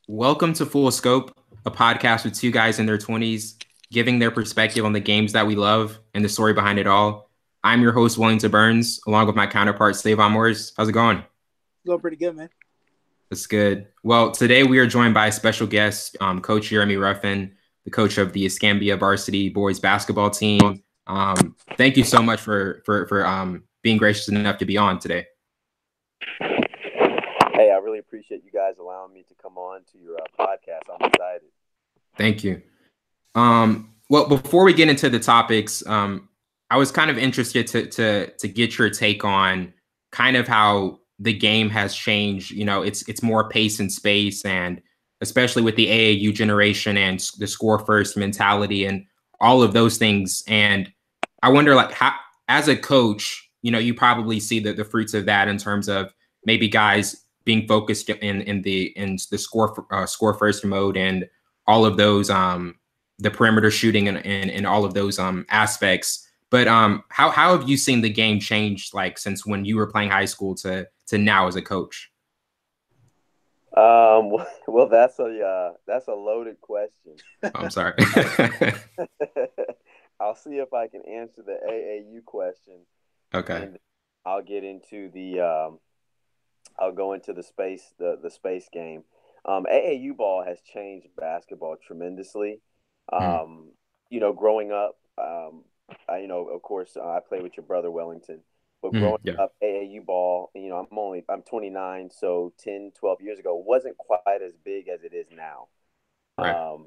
Welcome to Full Scope, a podcast with two guys in their 20s, giving their perspective on the games that we love and the story behind it all. I'm your host, Wellington Burns, along with my counterpart, Savon Morris. How's it going? Going pretty good, man. That's good. Well, today we are joined by a special guest, Coach Jeremy Ruffin, the coach of the Escambia Varsity boys basketball team. Thank you so much for being gracious enough to be on today. Hey, I really appreciate you guys allowing me to come on to your podcast. I'm excited. Thank you. Well, before we get into the topics, I was kind of interested to get your take on kind of how the game has changed. You know, it's more pace and space, and especially with the AAU generation and the score first mentality and all of those things. And I wonder, like, how, as a coach, you know, you probably see the fruits of that in terms of maybe guys being focused in the score first mode and all of those the perimeter shooting and all of those aspects. But how have you seen the game change, like, since when you were playing high school to now as a coach? Well, that's a loaded question. I'm sorry. I'll see if I can answer the AAU question. Okay. And I'll get into I'll go into the space game. AAU ball has changed basketball tremendously. You know, growing up, of course, I played with your brother Wellington, but growing up, AAU ball, you know, I'm 29, so 10, 12 years ago, wasn't quite as big as it is now. Right.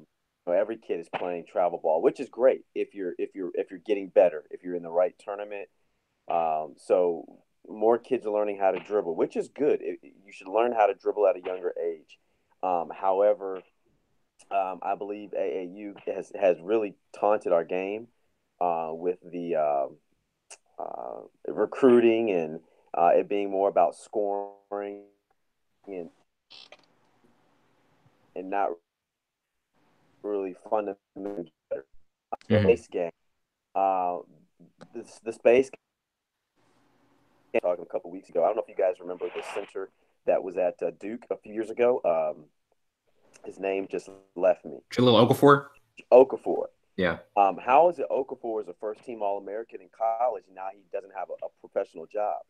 Every kid is playing travel ball, which is great if you're getting better, if you're in the right tournament. So more kids are learning how to dribble, which is good. You should learn how to dribble at a younger age. However, I believe AAU has really taunted our game with the recruiting and it being more about scoring and not really fundamentally better. Space game. The space game talking a couple weeks ago. I don't know if you guys remember the center that was at Duke a few years ago. His name just left me. Jahlil Okafor? Okafor. Yeah. How is it Okafor is a first-team All-American in college, and now he doesn't have a professional job?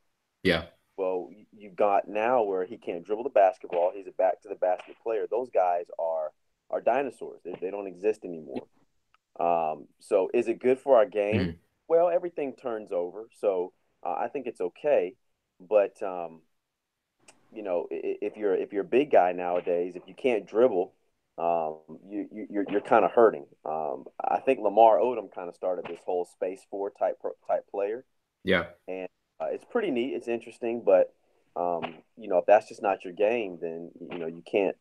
Yeah. Well, you've got now where he can't dribble the basketball. He's a back-to-the-basket player. Those guys are dinosaurs. They don't exist anymore. So is it good for our game? Well, everything turns over, so I think it's okay. But you know, if you're a big guy nowadays, if you can't dribble, you're kind of hurting. I think Lamar Odom kind of started this whole space four type player. Yeah. And it's pretty neat. It's interesting, but you know, if that's just not your game, then you know you can't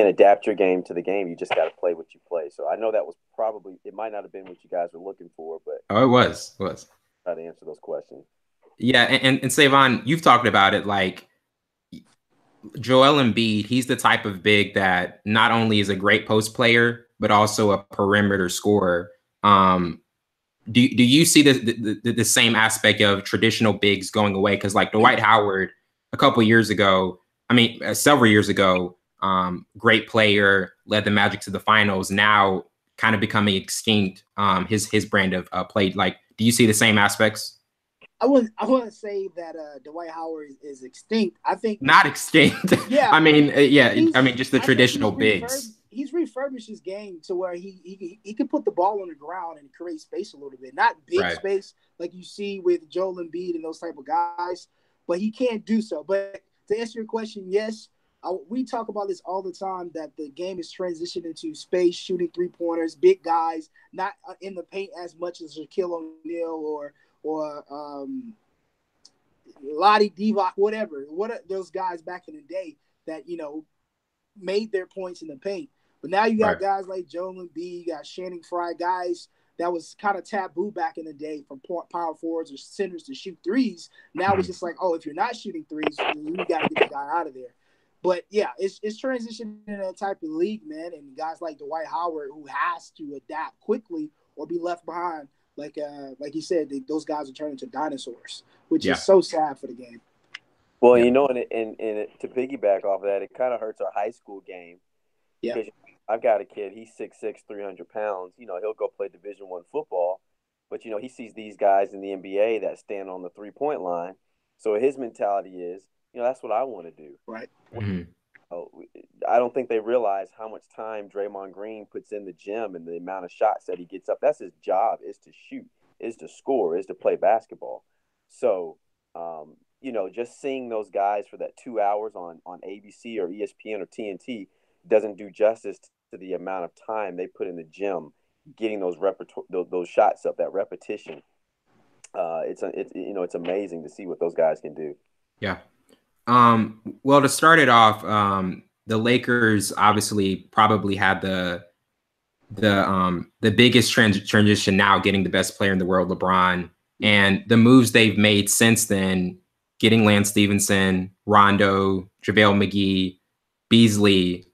adapt your game to the game. You just got to play what you play. So I know that was it might not have been what you guys were looking for, but it was. Try to answer those questions. Yeah, and Savon, you've talked about it, like Joel Embiid. He's the type of big that not only is a great post player, but also a perimeter scorer. Do you see the same aspect of traditional bigs going away? Because like Dwight Howard, a couple years ago, several years ago, great player, led the Magic to the finals. Now kind of becoming extinct. His brand of play. Like, do you see the same aspects? I wouldn't say that Dwight Howard is extinct. I think not extinct. Yeah. Just the traditional bigs. He's refurbished his game to where he can put the ball on the ground and create space a little bit. Not big space like you see with Joel Embiid and those type of guys, but he can't do so. But to answer your question, yes, we talk about this all the time, that the game is transitioning into space, shooting three-pointers, big guys, not in the paint as much as Shaquille O'Neal or Lottie Divac, whatever. What are those guys back in the day that, you know, made their points in the paint? But now you got guys like Joel Embiid, you got Channing Frye, guys that was kind of taboo back in the day for power forwards or centers to shoot threes. Now it's just like, oh, if you're not shooting threes, you got to get the guy out of there. But yeah, it's transitioning in a type of league, man. And guys like Dwight Howard, who has to adapt quickly or be left behind, like you said, those guys are turning to dinosaurs, which is so sad for the game. Well, Yeah. and to piggyback off of that, it kind of hurts our high school game Yeah. because I've got a kid. He's 6'6", 300 pounds. He'll go play Division I football, but he sees these guys in the NBA that stand on the 3-point line. So his mentality is, that's what I want to do. Right. Mhm. Oh, I don't think they realize how much time Draymond Green puts in the gym and the amount of shots that he gets up. That's his job, is to shoot, is to score, is to play basketball. So, just seeing those guys for that 2 hours on ABC or ESPN or TNT doesn't do justice to the amount of time they put in the gym getting those shots up, that repetition. It's amazing to see what those guys can do. Yeah. Well, to start it off, the Lakers obviously probably had the biggest transition now, getting the best player in the world, LeBron, and the moves they've made since then, getting Lance Stevenson, Rondo, JaVale McGee, Beasley.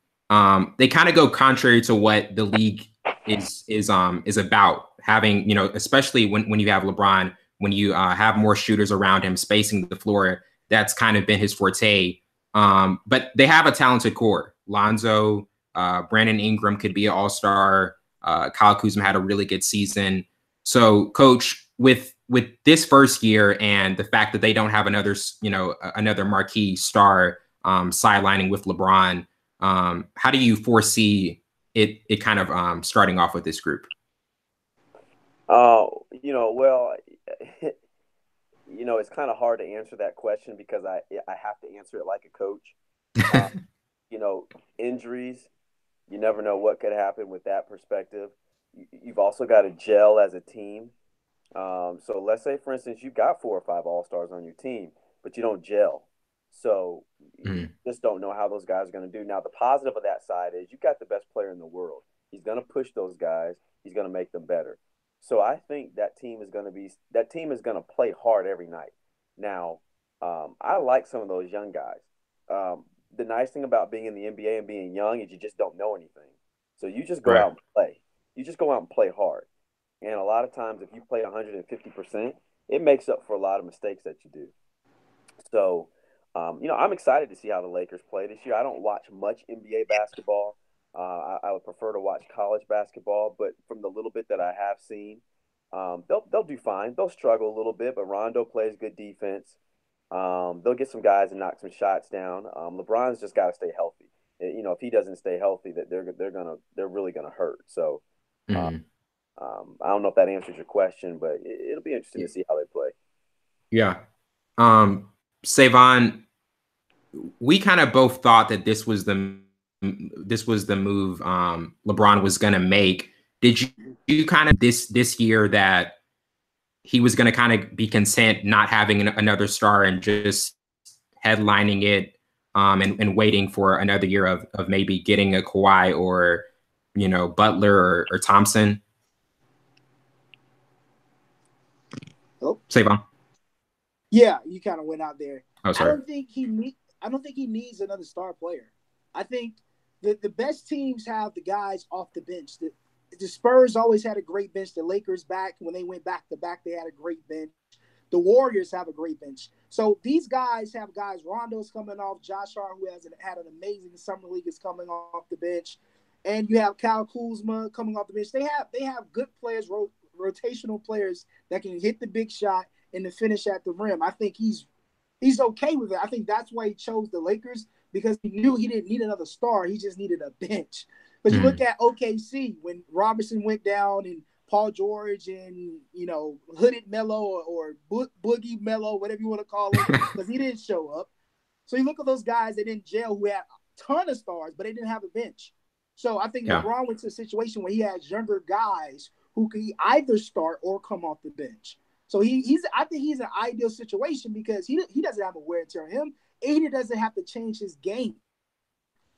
They kind of go contrary to what the league is about. Having, especially when you have LeBron, when you have more shooters around him, spacing the floor, that's kind of been his forte. But they have a talented core. Lonzo, Brandon Ingram could be an all-star. Kyle Kuzma had a really good season. So, Coach, with this first year and the fact that they don't have another marquee star sidelining with LeBron, how do you foresee it kind of starting off with this group? Well, it's kind of hard to answer that question because I have to answer it like a coach. Uh, Injuries, you never know what could happen with that perspective. You've also got to gel as a team. So let's say, for instance, you've got 4 or 5 all-stars on your team, but you don't gel. So you just don't know how those guys are going to do. Now, the positive of that side is you've got the best player in the world. He's going to push those guys. He's going to make them better. So I think that team is going to play hard every night. Now, I like some of those young guys. The nice thing about being in the NBA and being young is you just don't know anything. So you just go out and play. You just go out and play hard. And a lot of times, if you play 150%, it makes up for a lot of mistakes that you do. So, I'm excited to see how the Lakers play this year. I don't watch much NBA basketball. I would prefer to watch college basketball, but from the little bit that I have seen, they'll do fine. They'll struggle a little bit, but Rondo plays good defense. They'll get some guys and knock some shots down. LeBron's just got to stay healthy. If he doesn't stay healthy, that they're really gonna hurt. So. I don't know if that answers your question, but it'll be interesting to see how they play. Yeah. Savon, we kind of both thought that this was the move LeBron was going to make. Did you kind of this year that he was going to kind of be content not having another star and just headlining it and waiting for another year of maybe getting a Kawhi or Butler or Thompson? Oh, Savon. Yeah, you kind of went out there. Oh, sorry. I don't think he needs another star player. I think the best teams have the guys off the bench. The Spurs always had a great bench. The Lakers when they went back to back, they had a great bench. The Warriors have a great bench. So these guys have guys. Rondo's coming off. Josh Hart, who had an amazing summer league, is coming off the bench, and you have Kyle Kuzma coming off the bench. They have good players, rotational players that can hit the big shot and to finish at the rim. I think he's okay with it. I think that's why he chose the Lakers, because he knew he didn't need another star. He just needed a bench. But you look at OKC when Robertson went down and Paul George and, Hooded Melo or Boogie Melo, whatever you want to call him, because he didn't show up. So you look at those guys that didn't gel who had a ton of stars, but they didn't have a bench. So I think LeBron went to a situation where he has younger guys who can either start or come off the bench. So I think he's an ideal situation because he doesn't have a wear and tear on him, and he doesn't have to change his game.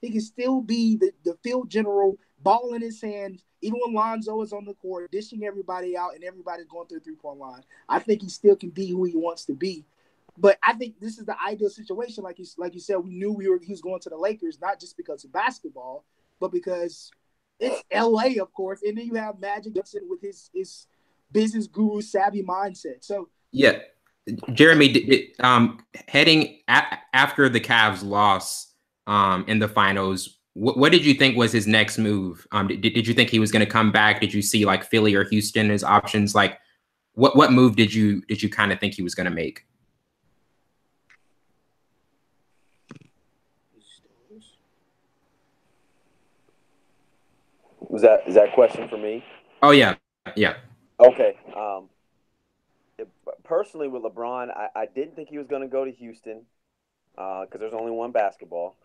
He can still be the field general, ball in his hands, even when Lonzo is on the court, dishing everybody out and everybody's going through the 3-point line. I think he still can be who he wants to be. But I think this is the ideal situation. Like you said, we knew he was going to the Lakers, not just because of basketball, but because it's LA, of course. And then you have Magic Johnson with his business guru savvy mindset. So yeah, Jeremy, heading after the Cavs loss in the finals, what did you think was his next move? Did you think he was going to come back? Did you see like Philly or Houston as options? Like, what move did you kind of think he was going to make? Is that question for me? Oh yeah, yeah. Okay. Personally, with LeBron, I didn't think he was going to go to Houston because there's only one basketball.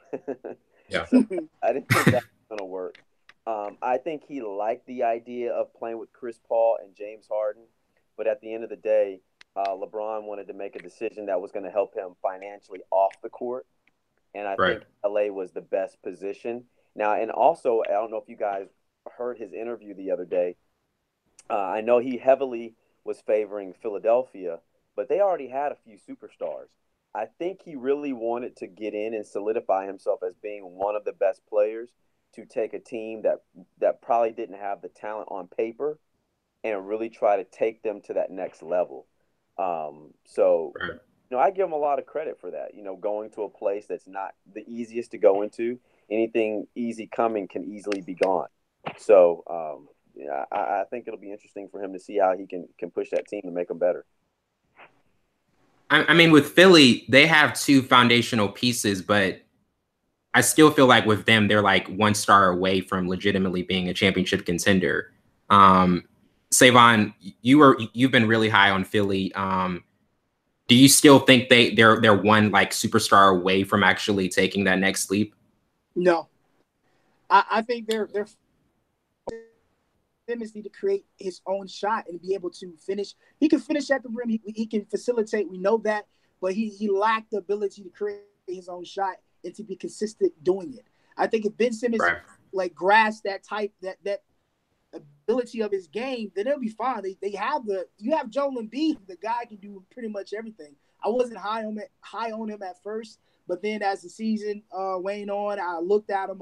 Yeah. So I didn't think that was going to work. I think he liked the idea of playing with Chris Paul and James Harden, but at the end of the day, LeBron wanted to make a decision that was going to help him financially off the court, and I think LA was the best position. Now, and also, I don't know if you guys heard his interview the other day. I know he heavily was favoring Philadelphia, but they already had a few superstars. I think he really wanted to get in and solidify himself as being one of the best players to take a team that probably didn't have the talent on paper and really try to take them to that next level. I give him a lot of credit for that. Going to a place that's not the easiest to go into. Anything easy coming can easily be gone. So, I think it'll be interesting for him to see how he can push that team to make them better. I mean, with Philly, they have two foundational pieces, but I still feel like with them, they're like one star away from legitimately being a championship contender. Savon, you've been really high on Philly. Do you still think they're one like superstar away from actually taking that next leap? No, I think they're Simmons need to create his own shot and be able to finish. He can finish at the rim. He can facilitate. We know that, but he lacked the ability to create his own shot and to be consistent doing it. I think if Ben Simmons like grasp that that ability of his game, then it'll be fine. You have Joel Embiid, the guy can do pretty much everything. I wasn't high on him at first, but then as the season went on, I looked at him.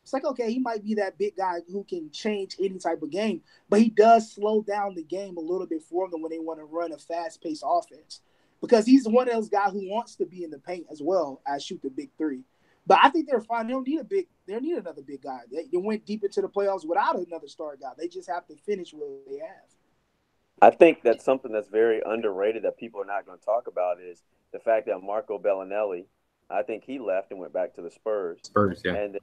It's like, okay, he might be that big guy who can change any type of game, but he does slow down the game a little bit for them when they want to run a fast-paced offense, because he's one of those guys who wants to be in the paint as well as shoot the big three. But I think they're fine. They don't need another big guy. They went deep into the playoffs without another star guy. They just have to finish what they have. I think that's something that's very underrated that people are not going to talk about is the fact that Marco Bellinelli, I think he left and went back to the Spurs. Yeah. And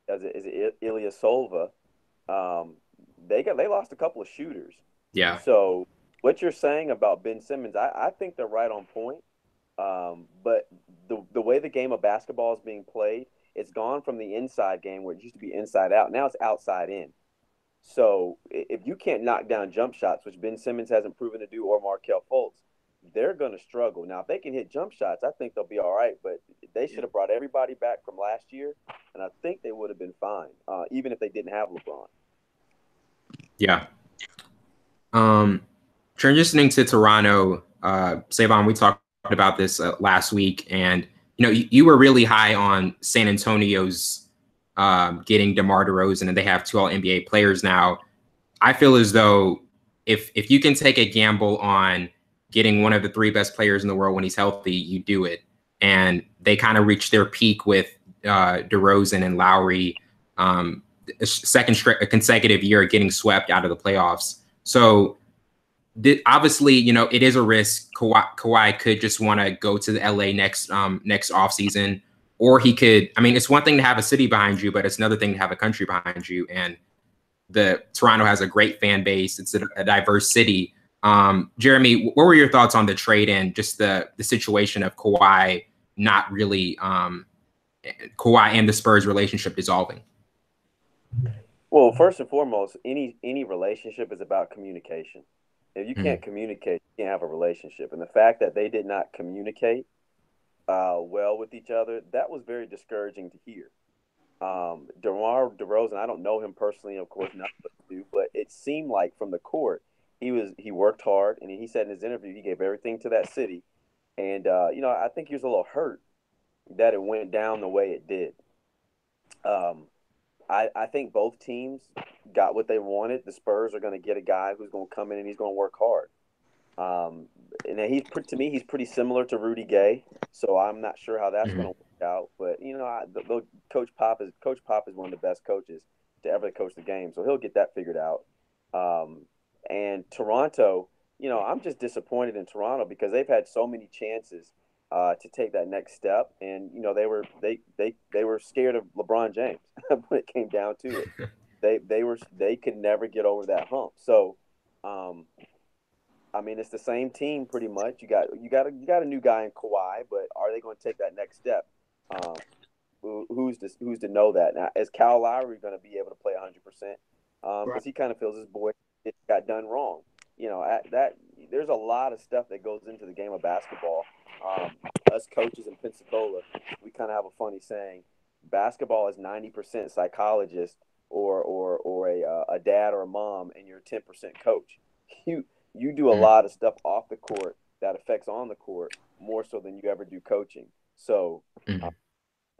as Ilya Solva, they lost a couple of shooters. Yeah. So what you're saying about Ben Simmons, I think they're right on point. But the way the game of basketball is being played, it's gone from the inside game where it used to be inside out. Now it's outside in. So if you can't knock down jump shots, which Ben Simmons hasn't proven to do, or Markelle Fultz, they're going to struggle. Now, if they can hit jump shots, I think they'll be all right. But they should have brought everybody back from last year, and I think they would have been fine, even if they didn't have LeBron. Yeah. Transitioning to Toronto, Savon, we talked about this last week, and you were really high on San Antonio's getting DeMar DeRozan, and they have two All-NBA players now. I feel as though if you can take a gamble on getting one of the three best players in the world when he's healthy, you do it. And they kind of reached their peak with DeRozan and Lowry, a consecutive year getting swept out of the playoffs. So obviously, it is a risk. Kawhi could just want to go to the LA next offseason. Or he could, it's one thing to have a city behind you, but it's another thing to have a country behind you. And Toronto has a great fan base. It's a diverse city. Jeremy, what were your thoughts on the trade and just the situation of Kawhi not really, Kawhi and the Spurs relationship dissolving? Well, first and foremost, any relationship is about communication. If you can't communicate, you can't have a relationship. And the fact that they did not communicate well with each other, that was very discouraging to hear. DeMar DeRozan, I don't know him personally, of course, not to do, but it seemed like from the court, he worked hard, and he said in his interview he gave everything to that city. And I think he was a little hurt that it went down the way it did. I think both teams got what they wanted. The Spurs are going to get a guy who's going to come in and he's going to work hard. And to me, he's pretty similar to Rudy Gay. So I'm not sure how that's Mm-hmm. going to work out. But Coach Pop is one of the best coaches to ever coach the game, so he'll get that figured out. And Toronto, I'm just disappointed in Toronto because they've had so many chances to take that next step, and they were scared of LeBron James when it came down to it. They could never get over that hump. So, I mean, it's the same team pretty much. You got a new guy in Kawhi, but are they going to take that next step? Um, who's to know that? Now, is Kyle Lowry going to be able to play 100%? Because he kind of feels his boy got done wrong. There's a lot of stuff that goes into the game of basketball. Us coaches in Pensacola, we kind of have a funny saying: basketball is 90% psychologist or a dad or a mom, and you're 10% coach. You do a lot of stuff off the court that affects on the court more so than you ever do coaching. So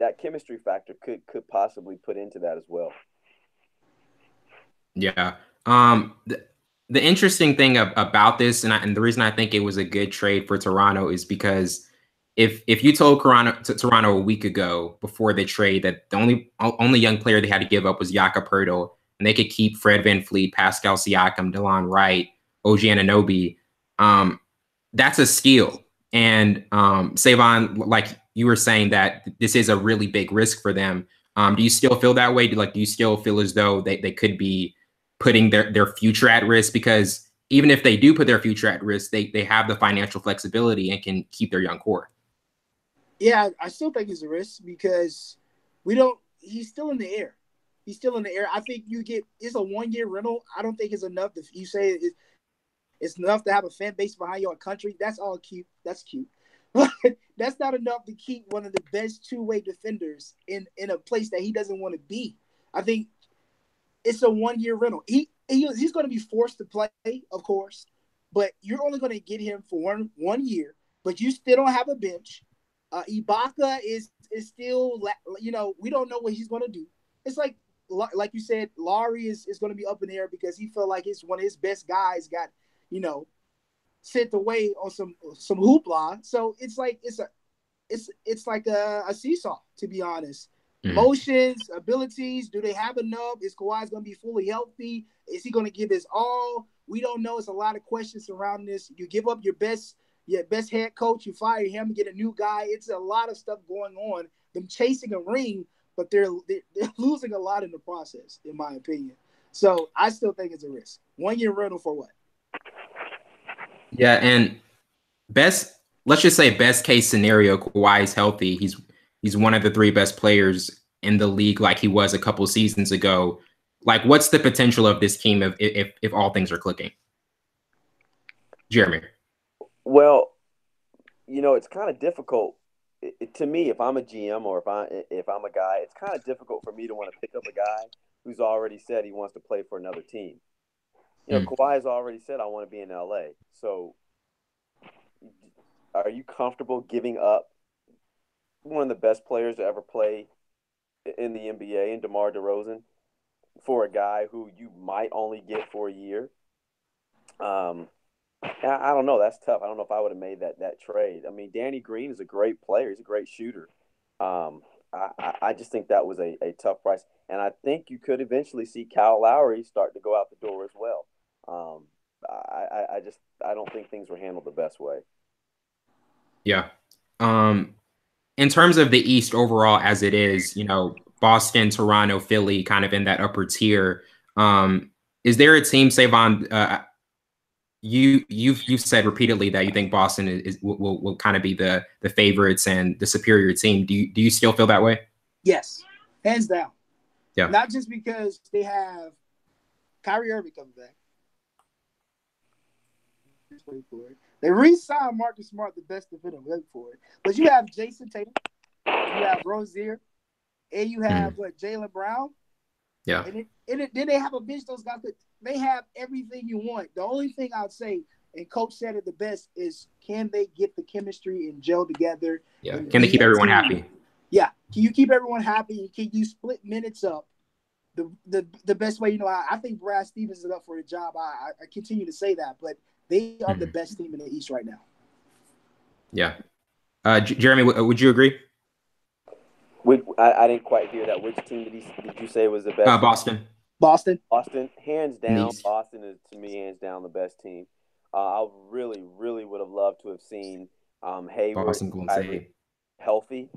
that chemistry factor could possibly put into that as well. Yeah. The interesting thing about this, and the reason I think it was a good trade for Toronto is because if you told Toronto a week ago before the trade that the only young player they had to give up was Jakob Poeltl, and they could keep Fred VanVleet, Pascal Siakam, DeLon Wright, OG Anunoby, that's a steal. And Savon, like you were saying, that this is a really big risk for them. Do you still feel that way? Do you still feel as though they could be putting their future at risk? Because even if they do put their future at risk, they have the financial flexibility and can keep their young core. Yeah, I still think it's a risk because he's still in the air. He's still in the air. I think it's a 1-year rental. I don't think it's enough. If you say it's enough to have a fan base behind your country, that's all cute. That's cute. But that's not enough to keep one of the best two-way defenders in a place that he doesn't want to be. I think it's a 1-year rental. He's going to be forced to play, of course, but you're only going to get him for one year. But you still don't have a bench. Ibaka is still, we don't know what he's going to do. It's like you said, Laurie is going to be up in the air because he felt like one of his best guys got, sent away on some hoopla. So it's like it's like a seesaw, to be honest. Motions, abilities, do they have enough? Is Kawhi going to be fully healthy? Is he going to give his all? We don't know. It's a lot of questions surrounding this. You give up your best head coach, you fire him, get a new guy. It's a lot of stuff going on. Them chasing a ring, but they're losing a lot in the process, in my opinion. So I still think it's a risk. 1-year rental for what? Yeah, and let's just say best case scenario, Kawhi is healthy. He's one of the 3 best players in the league, like he was a couple seasons ago. Like, what's the potential of this team if all things are clicking? Jeremy. Well, it's kind of difficult to me if I'm a GM or if I'm a guy. It's kind of difficult for me to want to pick up a guy who's already said he wants to play for another team. Kawhi has already said, I want to be in LA. So are you comfortable giving up one of the best players to ever play in the NBA, in DeMar DeRozan, for a guy who you might only get for a year? I don't know. That's tough. I don't know if I would have made that trade. I mean, Danny Green is a great player. He's a great shooter. I just think that was a tough price. And I think you could eventually see Kyle Lowry start to go out the door as well. I don't think things were handled the best way. Yeah. In terms of the East overall, as it is, Boston, Toronto, Philly, kind of in that upper tier. Is there a team, Savon? You've said repeatedly that you think Boston will kind of be the favorites and the superior team. Do you still feel that way? Yes, hands down. Yeah. Not just because they have Kyrie Irving coming back. Wait for it. They re-signed Marcus Smart, the best defender. Wait for it. But you have Jason Tatum, you have Rozier, and you have Jaylen Brown. Yeah. And then they have a bench. Those guys, they have everything you want. The only thing I'd say, and Coach said it the best, is can they get the chemistry and gel together? Yeah. Can they keep everyone happy? Yeah. Can you keep everyone happy? Can you split minutes up? The best way, I think Brad Stevens is up for a job. I continue to say that, but They are the best team in the East right now. Yeah. Jeremy, would you agree? I didn't quite hear that. Which team did you say was the best? Boston. Boston, hands down. Boston is, to me, hands down the best team. I really, really would have loved to have seen Hayward, Boston, Golden State healthy.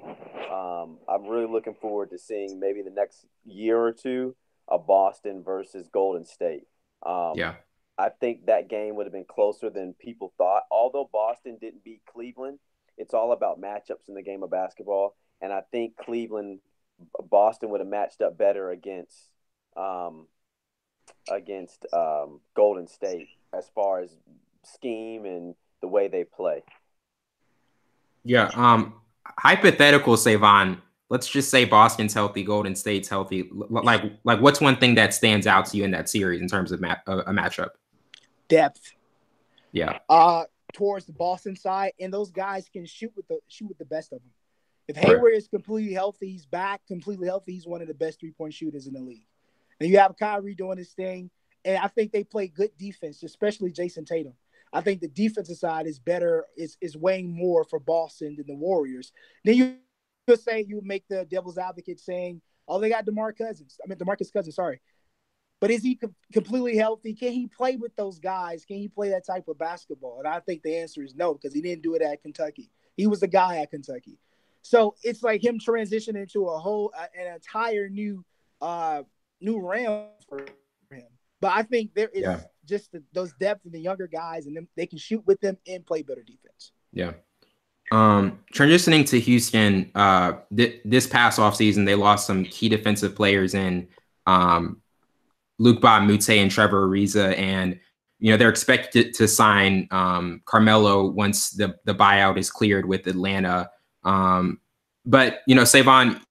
I'm really looking forward to seeing maybe the next year or two a Boston versus Golden State. Yeah. I think that game would have been closer than people thought. Although Boston didn't beat Cleveland, it's all about matchups in the game of basketball. And I think Boston would have matched up better against Golden State as far as scheme and the way they play. Yeah. Hypothetical, Savon. Let's just say Boston's healthy, Golden State's healthy. Like what's one thing that stands out to you in that series in terms of a matchup? Depth. Yeah. Towards the Boston side, and those guys can shoot with the best of them. If Hayward is completely healthy, he's back completely healthy. He's one of the best 3-point shooters in the league. And you have Kyrie doing his thing, and I think they play good defense, especially Jason Tatum. I think the defensive side is better, is weighing more for Boston than the Warriors. Then you make the devil's advocate saying, "Oh, they got DeMarcus Cousins, sorry." But is he completely healthy? Can he play with those guys? Can he play that type of basketball? And I think the answer is no, because he didn't do it at Kentucky. He was the guy at Kentucky. So it's like him transitioning into an entire new realm for him. But I think there is just those depth in the younger guys, and they can shoot with them and play better defense. Yeah. Transitioning to Houston, this past offseason, they lost some key defensive players in Luke Mute and Trevor Ariza, and they're expected to sign Carmelo once the buyout is cleared with Atlanta. But Savon,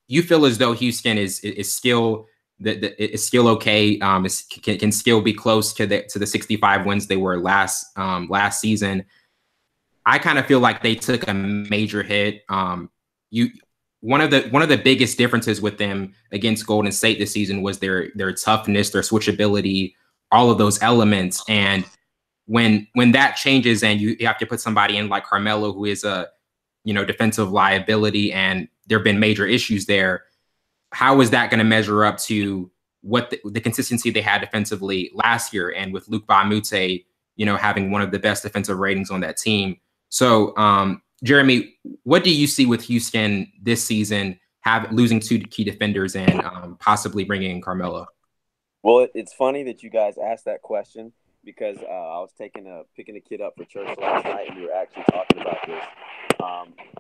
you feel as though Houston is still is still okay. Can still be close to the 65 wins they were last season. I kind of feel like they took a major hit. One of the biggest differences with them against Golden State this season was their toughness, their switchability, all of those elements. And when that changes and you have to put somebody in like Carmelo, who is a defensive liability, and there have been major issues there, how is that going to measure up to what the consistency they had defensively last year? And with Luke Mute, having one of the best defensive ratings on that team. So, Jeremy, what do you see with Houston this season, losing 2 key defenders and possibly bringing in Carmelo? Well, it's funny that you guys asked that question, because I was picking a kid up for church last night, and we were actually talking about this.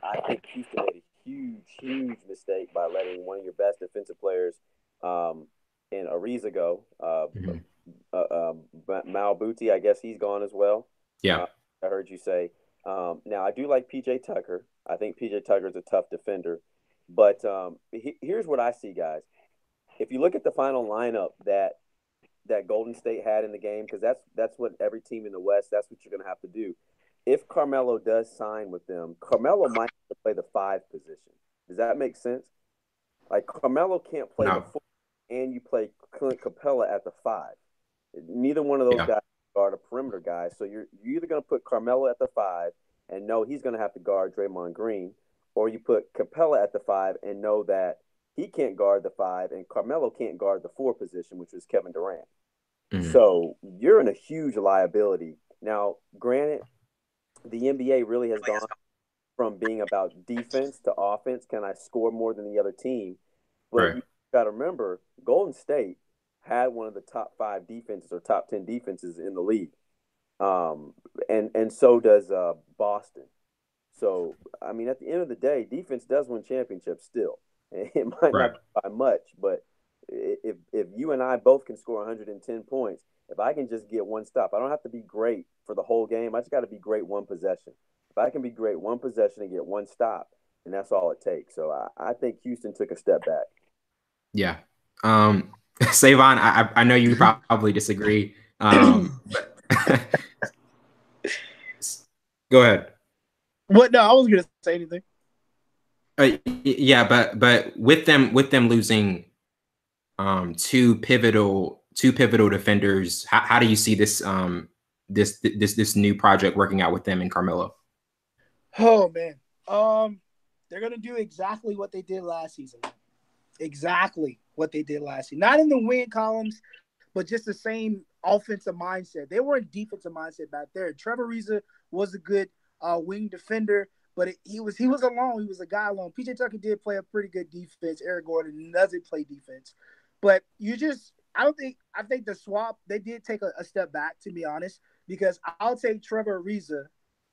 I think Houston made a huge mistake by letting one of your best defensive players in Ariza go. Mal Booty, I guess he's gone as well. Yeah. I heard you say. Now, I do like P.J. Tucker. I think P.J. Tucker is a tough defender. But here's what I see, guys. If you look at the final lineup that Golden State had in the game, because that's what every team in the West, that's what you're going to have to do. If Carmelo does sign with them, Carmelo might have to play the 5 position. Does that make sense? Like, Carmelo can't play the 4, and you play Clint Capella at the 5. Neither one of those guys guard a perimeter guy. So you're either going to put Carmelo at the 5 and know he's going to have to guard Draymond Green, or you put Capella at the 5 and know that he can't guard the 5 and Carmelo can't guard the 4 position, which is Kevin Durant. Mm-hmm. So you're in a huge liability. Now, granted, the NBA really has gone from being about defense to offense. Can I score more than the other team? But you got to remember, Golden State had one of the top 5 defenses or top 10 defenses in the league. And so does Boston. So, I mean, at the end of the day, defense does win championships still. It might not be by much, but if you and I both can score 110 points, if I can just get one stop, I don't have to be great for the whole game. I just got to be great one possession. If I can be great one possession and get one stop, and that's all it takes. So I think Houston took a step back. Yeah. Savon, I know you probably disagree. But go ahead. What? No, I wasn't going to say anything. Yeah, but with them losing 2 pivotal defenders, how do you see this this new project working out with them and Carmelo? Oh man, they're gonna do exactly what they did last season. Exactly what they did last season. Not in the win columns, but just the same offensive mindset. They were in defensive mindset back there. Trevor Ariza was a good wing defender, but he was alone. He was a guy alone. PJ Tucker did play a pretty good defense. Eric Gordon doesn't play defense, but I think the swap, they did take a step back, to be honest, because I'll take Trevor Ariza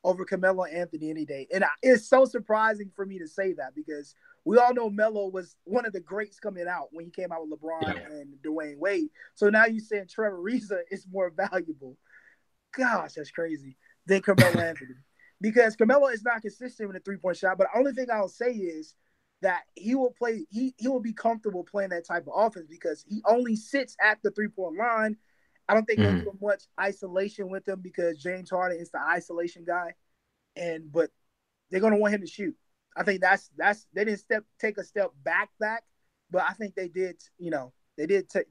over Carmelo Anthony any day. And it's so surprising for me to say that because we all know Melo was one of the greats coming out when he came out with LeBron and Dwayne Wade. So now you're saying Trevor Ariza is more valuable. Gosh, that's crazy. Than Carmelo Anthony. Because Carmelo is not consistent with a three-point shot. But the only thing I'll say is that he will be comfortable playing that type of offense because he only sits at the three-point line. I don't think they'll do much isolation with him because James Harden is the isolation guy. But they're going to want him to shoot. I think they didn't take a step back, but I think they did,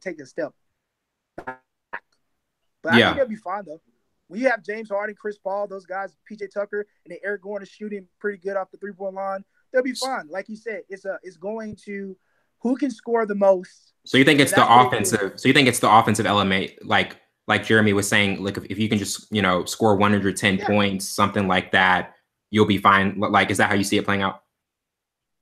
take a step back. But I think they'll be fine though. When you have James Harden, Chris Paul, those guys, PJ Tucker, and then Eric Gordon shooting pretty good off the three-point line, they'll be fine. Like you said, it's going to who can score the most. So you think it's the offensive? So you think it's the offensive element, like Jeremy was saying, like if you can just score 110 points, something like that, you'll be fine. Like, is that how you see it playing out?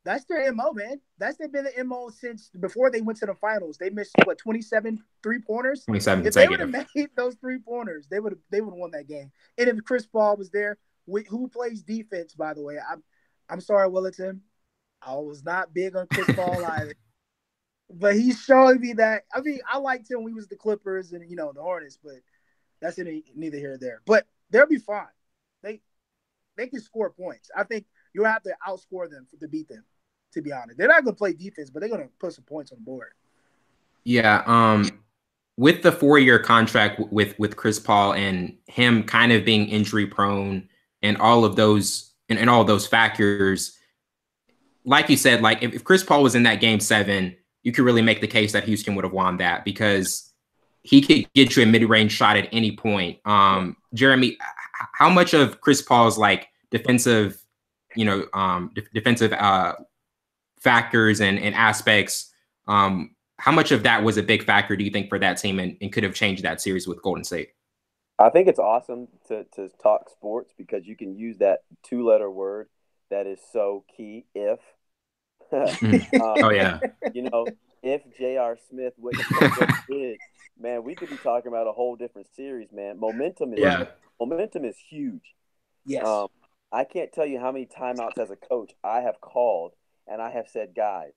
That's their MO, man. That's been the MO since before they went to the finals. They missed 27 3-pointers. 27. If they would have made those 3-pointers, they would have won that game. And if Chris Paul was there, who plays defense, by the way, I'm sorry, Willington, I was not big on Chris Paul either. But he's showing me that. I mean, I liked him when he was the Clippers and the Hornets, but that's neither here nor there. But they'll be fine. They can score points. I think you'll have to outscore them to beat them, to be honest. They're not going to play defense, but they're going to put some points on the board. Yeah. With the 4-year contract with Chris Paul and him kind of being injury prone and all of those and all of those factors, like you said, like if Chris Paul was in that game 7, you could really make the case that Houston would have won that because he could get you a mid-range shot at any point. Jeremy, how much of Chris Paul's like defensive, defensive factors and aspects, how much of that was a big factor, do you think, for that team and could have changed that series with Golden State? I think it's awesome to talk sports because you can use that 2-letter word that is so key, if. Oh, yeah. If J.R. Smith wouldn't have what he did, man, we could be talking about a whole different series, man. Momentum is huge. Yes. I can't tell you how many timeouts as a coach I have called and I have said, guys,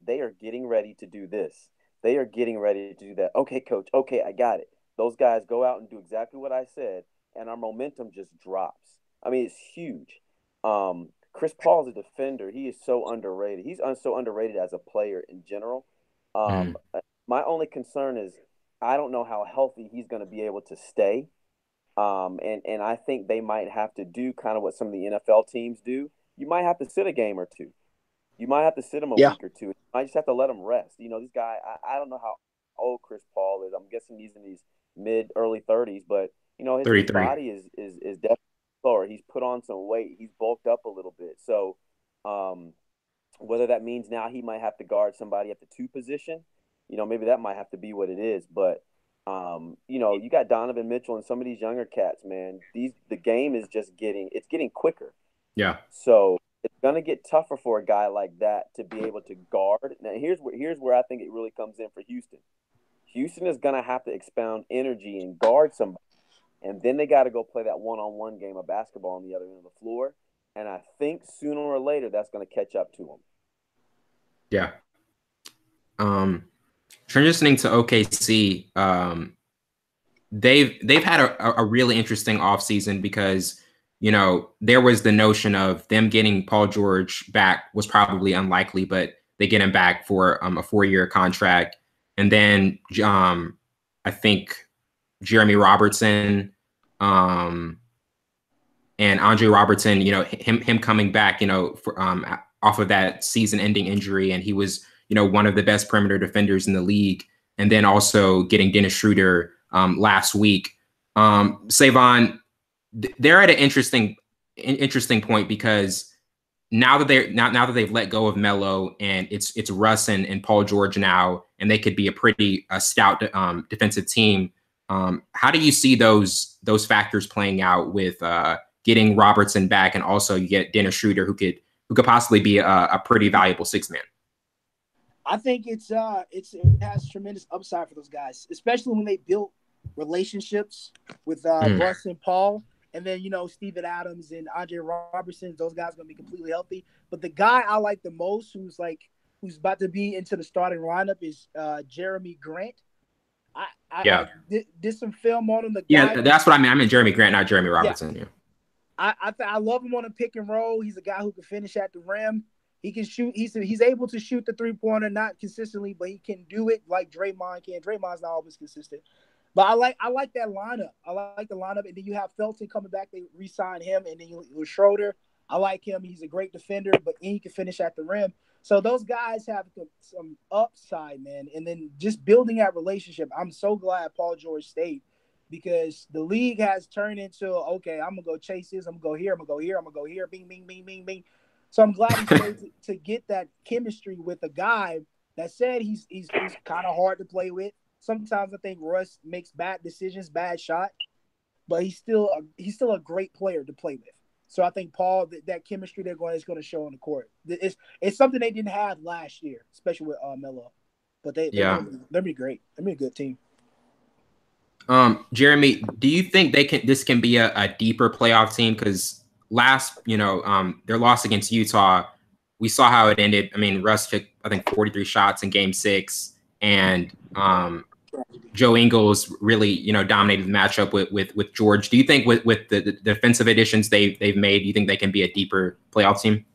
they are getting ready to do this. They are getting ready to do that. Okay, coach. Okay, I got it. Those guys go out and do exactly what I said, and our momentum just drops. I mean, it's huge. Chris Paul is a defender. He is so underrated. He's so underrated as a player in general. My only concern is I don't know how healthy he's going to be able to stay. And I think they might have to do kind of what some of the NFL teams do. You might have to sit a game or two. You might have to sit him a week or two. You might just have to let him rest. This guy, I don't know how old Chris Paul is. I'm guessing he's in his early 30s, but his body is definitely slower. He's put on some weight. He's bulked up a little bit. So whether that means now he might have to guard somebody at the 2 position, maybe that might have to be what it is. But you got Donovan Mitchell and some of these younger cats, man. The game is just getting quicker. Yeah. So it's gonna get tougher for a guy like that to be able to guard. Now here's where I think it really comes in for Houston. Houston is gonna have to expound energy and guard somebody, and then they got to go play that one-on-one game of basketball on the other end of the floor. And I think sooner or later that's gonna catch up to them. Yeah. Transitioning to OKC, they've had a really interesting offseason because there was the notion of them getting Paul George back was probably unlikely, but they get him back for a 4-year contract, and then I think Jeremy Robertson and Andre Robertson, him coming back, for, off of that season-ending injury, and he was one of the best perimeter defenders in the league. And then also getting Dennis Schroeder last week. Savon, they're at an interesting point because now that they've let go of Melo and it's Russ and Paul George now, and they could be a pretty stout defensive team. How do you see those factors playing out with getting Robertson back, and also you get Dennis Schroeder who could possibly be a pretty valuable six man? I think it has tremendous upside for those guys, especially when they built relationships with Russ and Paul. And then, Steven Adams and Andre Robertson, those guys are going to be completely healthy. But the guy I like the most who's about to be into the starting lineup is Jeremy Grant. I did some film on him. That's what I mean. I mean Jeremy Grant, not Jeremy Robertson. Yeah. I love him on a pick and roll. He's a guy who can finish at the rim. He can shoot. He's able to shoot the 3-pointer, not consistently, but he can do it like Draymond can. Draymond's not always consistent. But I like that lineup. I like the lineup. And then you have Felton coming back. They re-signed him. And then with Schroeder, I like him. He's a great defender, but he can finish at the rim. So those guys have some upside, man. And then just building that relationship. I'm so glad Paul George stayed, because the league has turned into, okay, I'm going to go chase this. I'm going to go here. I'm going to go here. I'm going to go here. Bing, bing, bing, bing, bing. So I'm glad he stayed to get that chemistry with a guy that said he's kind of hard to play with. Sometimes I think Russ makes bad decisions, bad shot, but he's still a great player to play with. So I think Paul, that chemistry is going to show on the court. It's something they didn't have last year, especially with Melo. But they'll be great. They'll be a good team. Jeremy, do you think this can be a deeper playoff team? Because last, their loss against Utah, we saw how it ended. I mean, Russ took, I think, 43 shots in Game 6, and Joe Ingles really, dominated the matchup with George. Do you think with the defensive additions they've made, do you think they can be a deeper playoff team?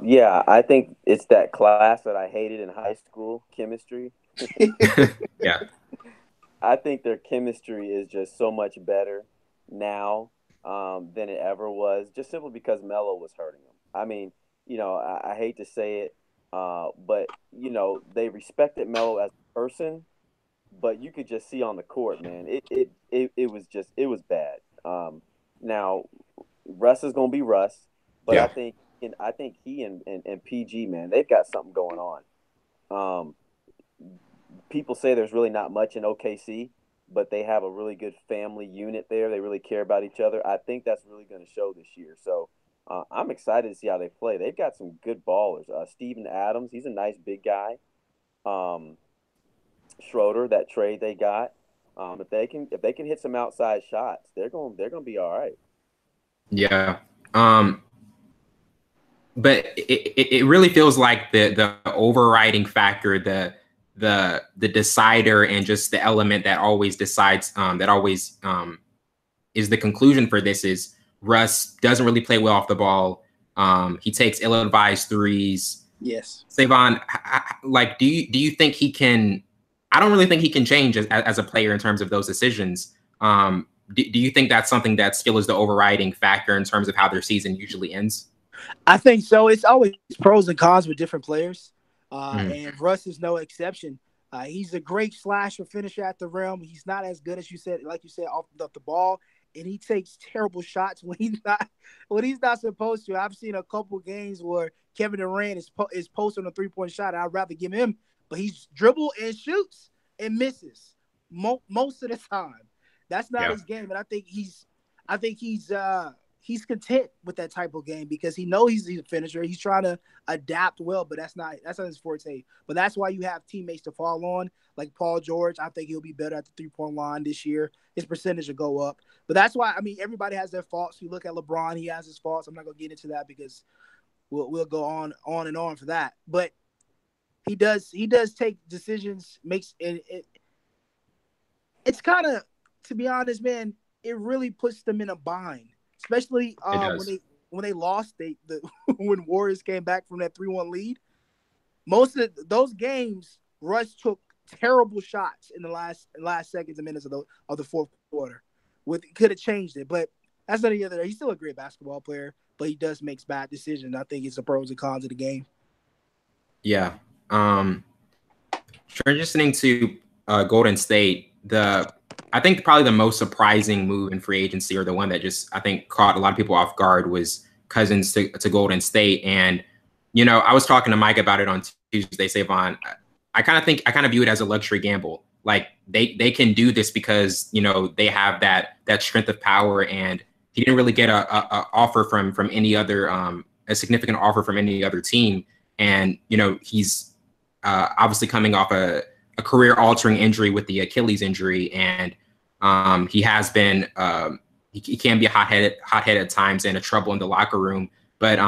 Yeah, I think it's that class that I hated in high school, chemistry. Yeah. I think their chemistry is just so much better now than it ever was, just simply because Melo was hurting them. I mean, I hate to say it, but, they respected Melo as a person, but you could just see on the court, man, it was bad. Now, Russ is going to be Russ, but yeah. I think he and PG, man, they've got something going on. People say there's really not much in OKC, but they have a really good family unit there. They really care about each other. I think that's really going to show this year. So I'm excited to see how they play. They've got some good ballers. Steven Adams, he's a nice big guy. Schroeder, that trade they got. If they can hit some outside shots, they're going to be all right. Yeah. But it really feels like the overriding factor, the decider, and just the element that always decides, that always is the conclusion for this is Russ doesn't really play well off the ball. He takes ill-advised threes. Yes. Savon, do you think he can? I don't really think he can change as a player in terms of those decisions. Do you think that's something that still is the overriding factor in terms of how their season usually ends? I think so. It's always pros and cons with different players. And Russ is no exception. He's a great slasher finisher at the rim. He's not as good as you said, off the ball, and he takes terrible shots when he's not supposed to. I've seen a couple games where Kevin Durant is posting a 3-point shot. I'd rather give him, but he's dribble and shoots and misses most of the time. That's not his game, and I think he's content with that type of game because he knows he's a finisher. He's trying to adapt well, but that's not his forte. But that's why you have teammates to fall on, like Paul George. I think he'll be better at the 3-point line this year. His percentage will go up. But that's why, everybody has their faults. You look at LeBron, he has his faults. I'm not going to get into that because we'll go on and on for that. But he does take decisions, makes it. It's kind of, to be honest, man, it really puts them in a bind. Especially when they lost, when Warriors came back from that 3-1 lead. Most of those games, Russ took terrible shots in the last seconds and minutes of the fourth quarter. Could have changed it, but that's not the other. He's still a great basketball player, but he does make bad decisions. I think it's the pros and cons of the game. Yeah. Transitioning to Golden State, I think probably the most surprising move in free agency, or the one that just I think caught a lot of people off guard, was Cousins to Golden State. And I was talking to Mike about it on Tuesday, Savon. I kind of view it as a luxury gamble. Like they can do this because they have that strength of power, and he didn't really get a offer from any other a significant offer from any other team. And he's obviously coming off a career-altering injury with the Achilles injury, and he has been he can be hotheaded at times and a trouble in the locker room. But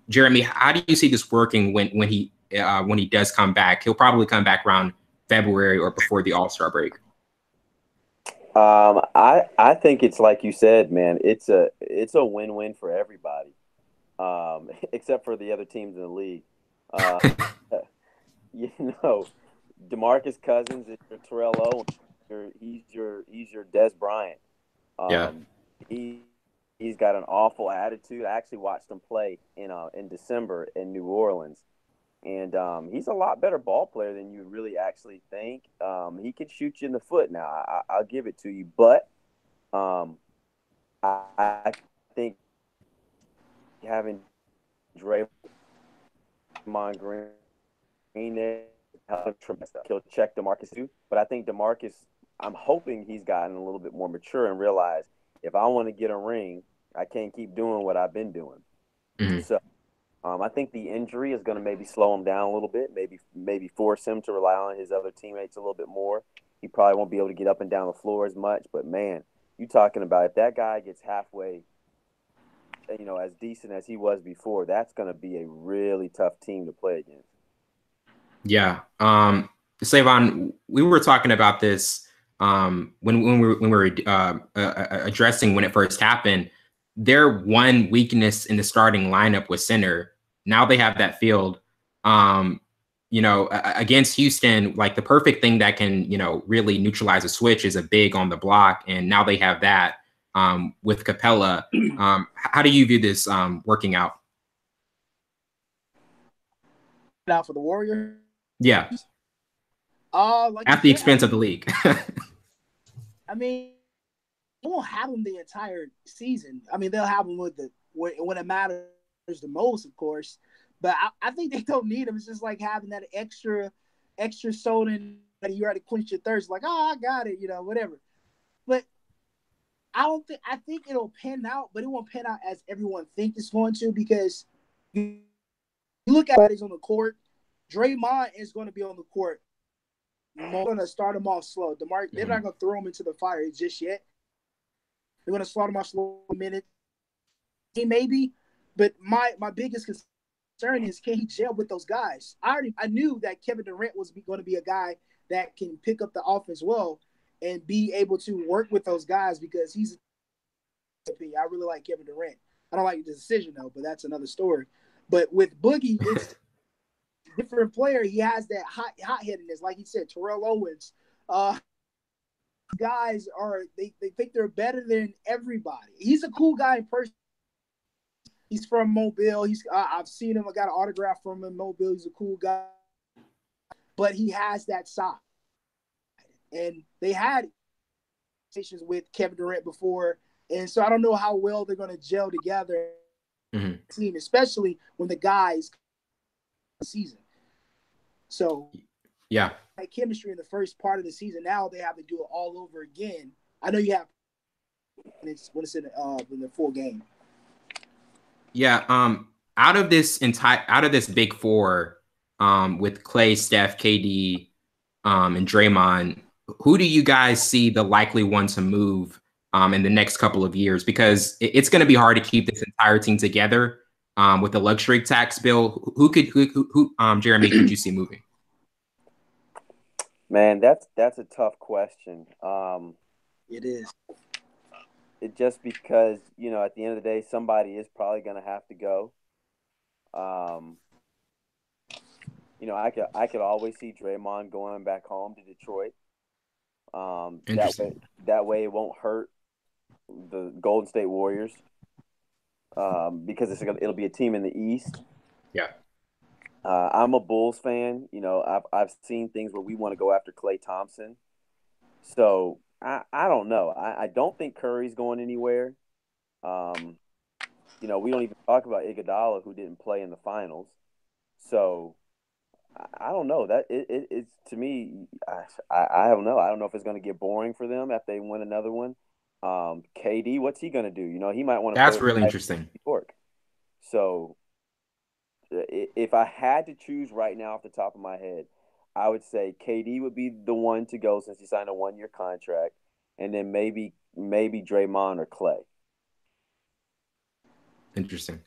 Jeremy, how do you see this working when he does come back? He'll probably come back around February or before the All-Star break. I think it's like you said, man. It's a win-win for everybody, except for the other teams in the league. DeMarcus Cousins is your Terrell Owens. He's your Des Bryant. Yeah. He's got an awful attitude. I actually watched him play in December in New Orleans, and he's a lot better ball player than you really actually think. He can shoot you in the foot. Now, I'll give it to you, but I think having Draymond Green there he'll check DeMarcus too. But I think DeMarcus, I'm hoping he's gotten a little bit more mature and realized if I want to get a ring, I can't keep doing what I've been doing. Mm-hmm. So I think the injury is going to maybe slow him down a little bit, maybe force him to rely on his other teammates a little bit more. He probably won't be able to get up and down the floor as much. But, man, you talking about if that guy gets halfway, as decent as he was before, that's going to be a really tough team to play against. Yeah. Savon, we were talking about this when we were addressing when it first happened. Their one weakness in the starting lineup was center. Now they have that field. Against Houston, like the perfect thing that can, really neutralize a switch is a big on the block. And now they have that with Capella. How do you view this working out? Now for the Warriors? Yeah. At the expense of the league. I mean, they won't have them the entire season. I mean, they'll have them when it matters the most, of course. But I think they don't need them. It's just like having that extra soda and you already quenched your thirst. Like, oh, I got it, whatever. But I think it'll pan out, but it won't pan out as everyone thinks it's going to, because you look at who's on the court. Draymond is going to be on the court. They're going to start him off slow. They're not going to throw him into the fire just yet. They're going to start him off slow a minute. Maybe. But my biggest concern is, can he gel with those guys? I knew that Kevin Durant was going to be a guy that can pick up the offense well and be able to work with those guys, because I really like Kevin Durant. I don't like the decision, though, but that's another story. But with Boogie, it's different player. He has that hot-headedness, like he said, Terrell Owens. Guys they think they're better than everybody. He's a cool guy in person. He's from Mobile. I've seen him. I got an autograph from him in Mobile. He's a cool guy, but he has that side. And they had conversations with Kevin Durant before, and so I don't know how well they're going to gel together. Team, especially when the guys season. So, yeah, like chemistry in the first part of the season. Now they have to do it all over again. I know you have when it's in the full game. Yeah. Out of this big four, with Clay, Steph, KD, and Draymond, who do you guys see the likely one to move in the next couple of years? Because it's going to be hard to keep this entire team together with the luxury tax bill. Who Jeremy, could you see moving? Man, that's a tough question. It is. It just because, at the end of the day, somebody is probably going to have to go. I could always see Draymond going back home to Detroit. That way it won't hurt the Golden State Warriors, because it'll be a team in the East. Yeah. I'm a Bulls fan. I've seen things where we want to go after Klay Thompson. So I don't know. I don't think Curry's going anywhere. Um, we don't even talk about Iguodala, who didn't play in the finals. So I don't know. It's to me. I don't know. I don't know if it's going to get boring for them after they win another one. KD, what's he going to do? He might want to play That's with really New interesting. York. So if I had to choose right now off the top of my head, I would say KD would be the one to go since he signed a 1-year contract, and then maybe Draymond or Clay. Interesting.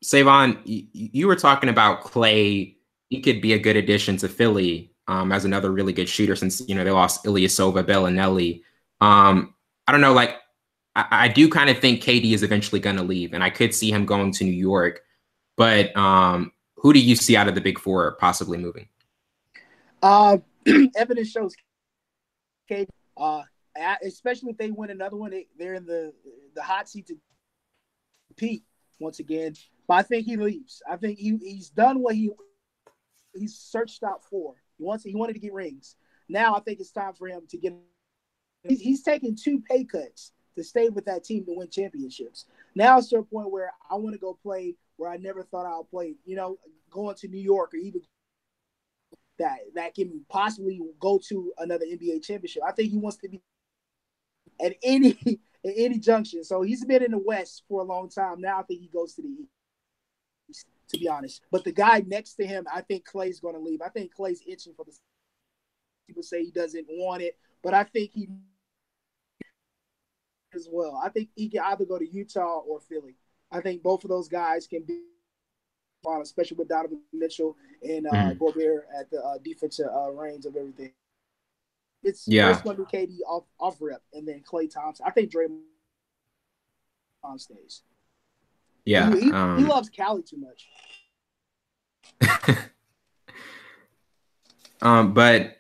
Savon, you were talking about Clay. He could be a good addition to Philly as another really good shooter since they lost Ilyasova, Bellinelli. I don't know, like I do kind of think KD is eventually going to leave, and I could see him going to New York. But who do you see out of the big four possibly moving? Evidence shows KD, especially if they win another one, they're in the hot seat to compete once again. But I think he leaves. I think he's done what he's searched out for. He wanted to get rings. Now I think it's time for him to get. He's taken 2 pay cuts to stay with that team to win championships. Now it's to a point where I want to go play where I never thought I would play. Going to New York or even that can possibly go to another NBA championship. I think he wants to be at any junction. So he's been in the West for a long time. Now I think he goes to the East, to be honest. But the guy next to him, I think Clay's going to leave. I think Clay's itching for the. People say he doesn't want it, but I think he as well. I think he can either go to Utah or Philly. I think both of those guys can be on, especially with Donovan Mitchell and Gobert at the defensive range of everything. It's first going to be KD off rip, and then Klay Thompson. I think Draymond stays. Yeah, he loves Cali too much. But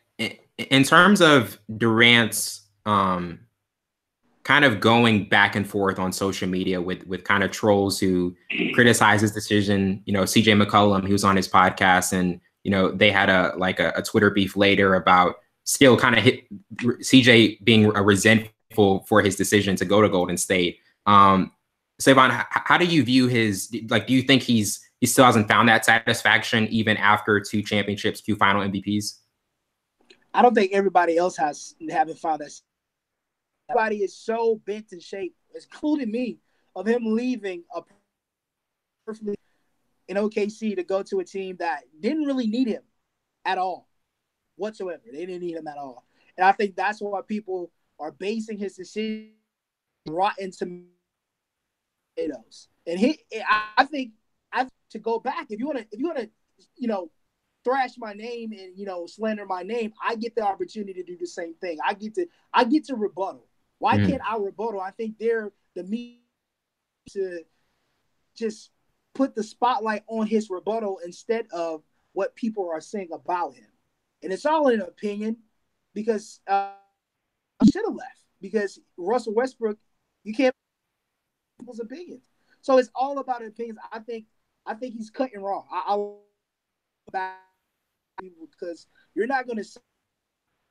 in terms of Durant's kind of going back and forth on social media with kind of trolls who criticize his decision, CJ McCollum, he was on his podcast, and they had a Twitter beef later about still kind of CJ being resentful for his decision to go to Golden State. Savon, how do you view his, do you think he still hasn't found that satisfaction even after 2 championships, 2 final MVPs? I don't think everybody else haven't found that. Everybody is so bent in shape, including me, of him leaving perfectly in OKC to go to a team that didn't really need him at all, whatsoever. They didn't need him at all. And I think that's why people are basing his decision rotten tomatoes. And I think to go back, if you want to, thrash my name and slander my name, I get the opportunity to do the same thing. I get to rebuttal. Why can't I rebuttal? I think they're the me to just put the spotlight on his rebuttal instead of what people are saying about him. And it's all an opinion because he should have left because Russell Westbrook, you can't people's opinions. So it's all about opinions. I think he's cutting raw. I'll back because you're not going to say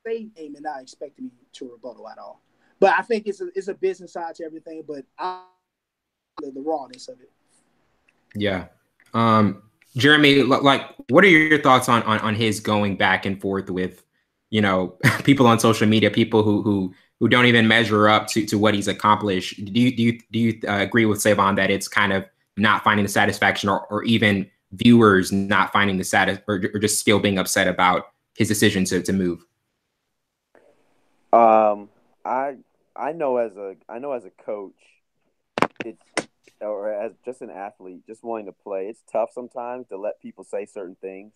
name and not expect me to rebuttal at all. But I think it's a business side to everything. But the rawness of it. Yeah, Jeremy, what are your thoughts on his going back and forth with people on social media, people who don't even measure up to what he's accomplished? Do you agree with Savon that it's kind of not finding the satisfaction, or even viewers not finding the or just still being upset about his decision to move? I know as a coach, or as just an athlete, just wanting to play, it's tough sometimes to let people say certain things.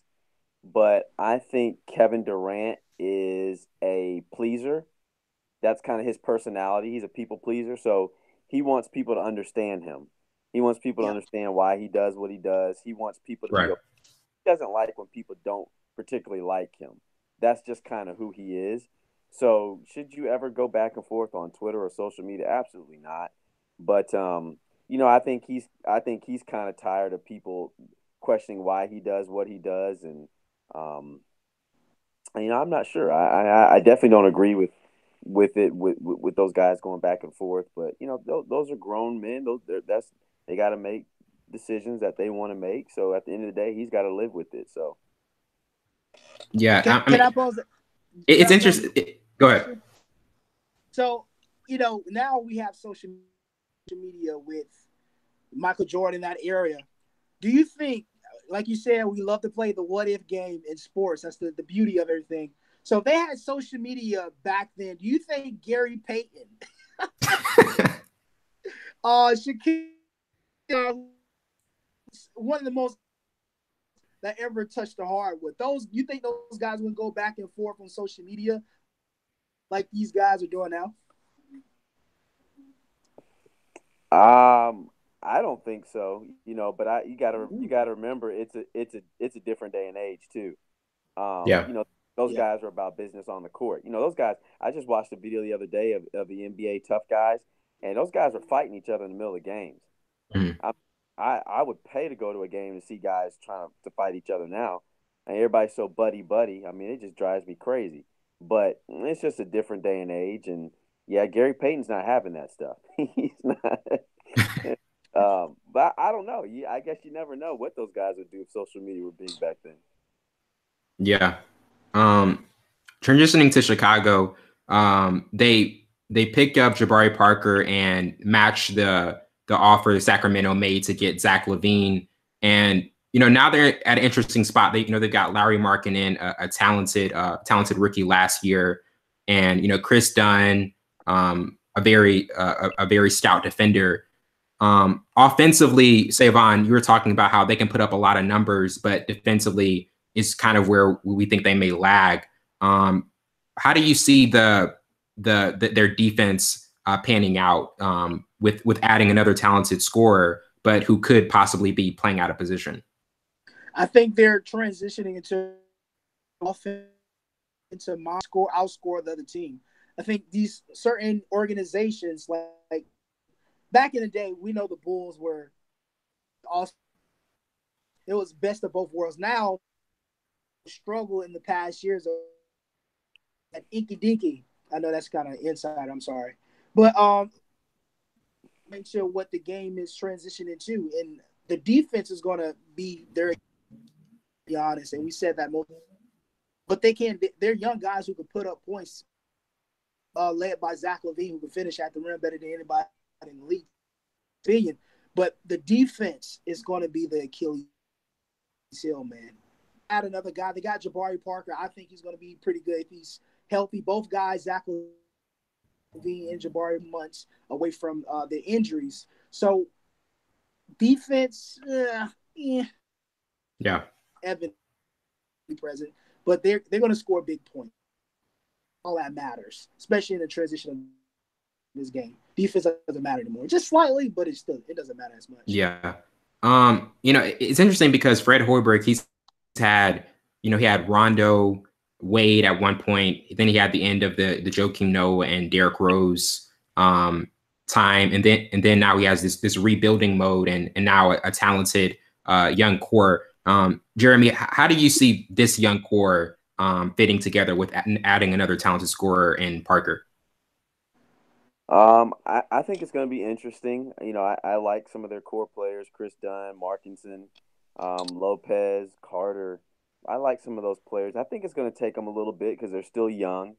But I think Kevin Durant is a pleaser. That's kind of his personality. He's a people pleaser. So he wants people to understand him. He wants people to understand why he does what he does. He wants people to be okay. He doesn't like when people don't particularly like him. That's just kind of who he is. So should you ever go back and forth on Twitter or social media? Absolutely not. But I think he's kind of tired of people questioning why he does what he does, and I'm not sure. I definitely don't agree with with it with those guys going back and forth. But those are grown men. They got to make decisions that they want to make. So at the end of the day, he's got to live with it. So yeah, can I pose? It's interesting. Go ahead. So now we have social media with Michael Jordan in that area. Do you think, like you said, we love to play the what if game in sports? That's the beauty of everything. So if they had social media back then, do you think Gary Payton, Shaquille, one of the most that ever touched the hardwood, you think those guys would go back and forth on social media like these guys are doing now? I don't think so. But you gotta remember it's a different day and age too. Yeah. Those guys are about business on the court. Those guys. I just watched a video the other day of the NBA tough guys, and those guys are fighting each other in the middle of games. Mm-hmm. I would pay to go to a game to see guys trying to fight each other now, and everybody's so buddy. I mean, it just drives me crazy. But it's just a different day and age, and yeah, Gary Payton's not having that stuff. He's not. But I don't know. I guess you never know what those guys would do if social media were big back then. Yeah. Transitioning to Chicago, they picked up Jabari Parker and matched the offer Sacramento made to get Zach LaVine. And now they're at an interesting spot. They got Larry Markkinen, a talented rookie last year, and Chris Dunn, a very stout defender. Offensively, Savon, you were talking about how they can put up a lot of numbers, but defensively is kind of where we think they may lag. How do you see their defense panning out with adding another talented scorer, but who could possibly be playing out of position? I think they're transitioning into offense to outscore the other team. I think these certain organizations, like back in the day, we know the Bulls were awesome. It was best of both worlds. Now, struggle in the past years of that inky dinky. I know that's kind of inside. I'm sorry, but make sure what the game is transitioning to, and the defense is going to be there. Be honest, and we said that most, but they're young guys who can put up points, led by Zach LaVine, who can finish at the rim better than anybody in the league. Opinion, but the defense is going to be the Achilles heel, man. Add another guy. They got Jabari Parker. I think he's going to be pretty good if he's healthy. Both guys, Zach LaVine and Jabari, months away from the injuries. So defense, yeah. Evan present, but they're going to score big points. All that matters, especially in the transition of this game. Defense doesn't matter anymore, just slightly, but it doesn't matter as much. Yeah. It's interesting because Fred Hoiberg, he had Rondo, Wade at one point. Then he had the end of the Joakim Noah and Derrick Rose time, and then now he has this rebuilding mode and now a talented young core. Jeremy, how do you see this young core fitting together with adding another talented scorer in Parker? I think it's going to be interesting. I like some of their core players: Chris Dunn, Markinson, Lopez, Carter. I like some of those players. I think it's going to take them a little bit because they're still young.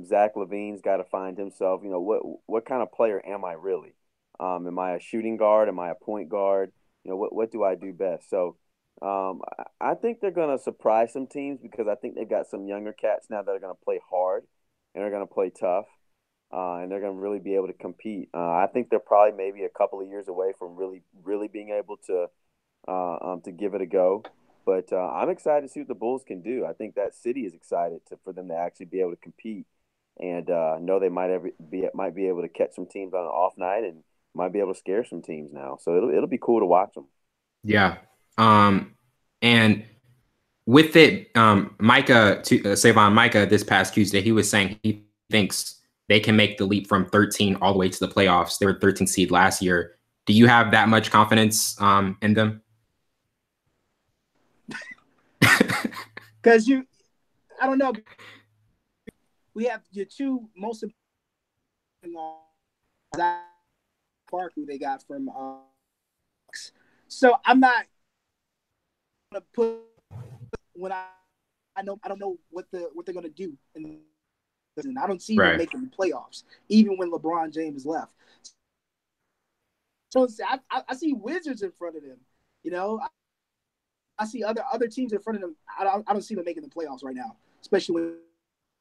Zach LaVine's got to find himself. What kind of player am I really? Am I a shooting guard? Am I a point guard? What do I do best? So I think they're going to surprise some teams because I think they've got some younger cats now that are going to play hard and are going to play tough. And they're going to really be able to compete. I think they're probably maybe a couple of years away from really, really being able to give it a go. But I'm excited to see what the Bulls can do. I think that city is excited for them to actually be able to compete and know they might be able to catch some teams on an off night and might be able to scare some teams now. So it'll be cool to watch them. Yeah. And with it, Micah this past Tuesday, he was saying he thinks they can make the leap from 13 all the way to the playoffs. They were 13th seed last year. Do you have that much confidence in them? Because I don't know. we have your two most important Park who they got from. So I'm not gonna put when I don't know what they're gonna do, and I don't see them making the playoffs even when LeBron James left. So I see Wizards in front of them. You know, I see other teams in front of them. I don't see them making the playoffs right now, especially when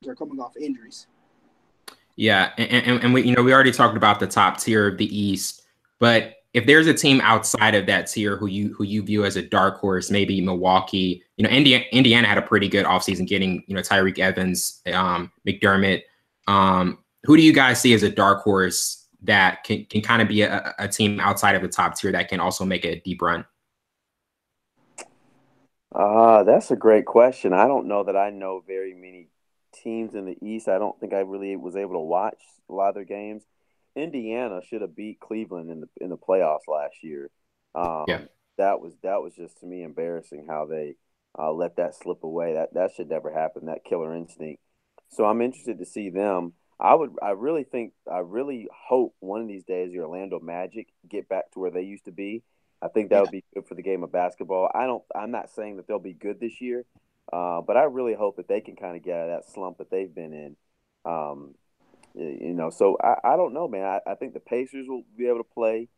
they're coming off injuries. Yeah, and we we already talked about the top tier of the East, but if there's a team outside of that tier who you view as a dark horse, maybe Milwaukee. Indiana had a pretty good offseason getting Tyreke Evans, McDermott. Who do you guys see as a dark horse that can kind of be a team outside of the top tier that can also make a deep run? That's a great question. I don't know that I know very many teams in the East. I don't think I really was able to watch a lot of their games. Indiana should have beat Cleveland in the playoffs last year. Yeah, that was just to me embarrassing how they let that slip away. That should never happen. That killer instinct. So I'm interested to see them. I really hope one of these days the Orlando Magic get back to where they used to be. I think that would be good for the game of basketball. I'm not saying that they'll be good this year, but I really hope that they can kind of get out of that slump that they've been in. So I don't know, man. I think the Pacers will be able to play.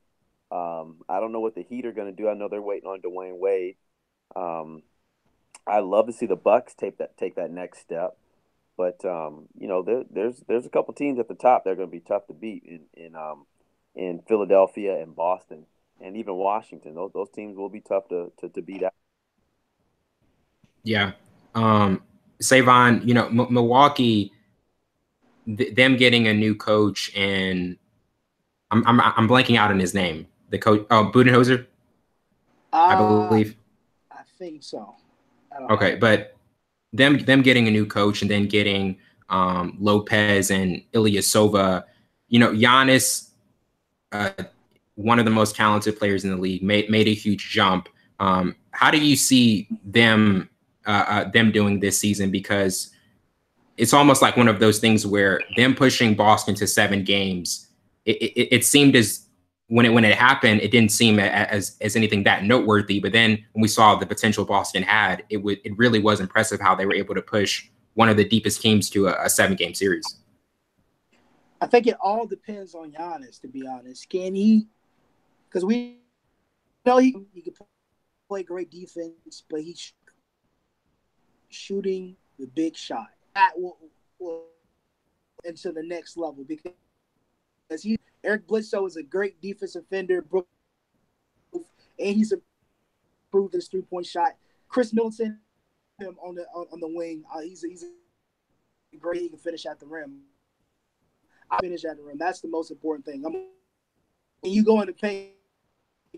I don't know what the Heat are going to do. I know they're waiting on Dwayne Wade. I love to see the Bucks take that next step. But there's a couple teams at the top that are going to be tough to beat in Philadelphia and Boston and even Washington. Those teams will be tough to beat out. Yeah. Savon, Milwaukee, them getting a new coach, and I'm blanking out on his name. The coach, Budenholzer, I believe. I think so. Okay, but them getting a new coach and then getting Lopez and Ilyasova, Giannis, one of the most talented players in the league, made a huge jump. How do you see them doing this season? Because it's almost like one of those things where them pushing Boston to 7 games, it seemed as when it happened, it didn't seem as anything that noteworthy. But then when we saw the potential Boston had, it really was impressive how they were able to push one of the deepest teams to a 7-game series. I think it all depends on Giannis, to be honest. Can he? Because we know he can play great defense, but he's shooting the big shot. That will into the next level because Eric Bledsoe is a great defensive defender, and he's improved his 3-point shot. Chris Middleton, him on the wing, he's great. He can finish at the rim. Finish at the rim. That's the most important thing. When you go in the paint,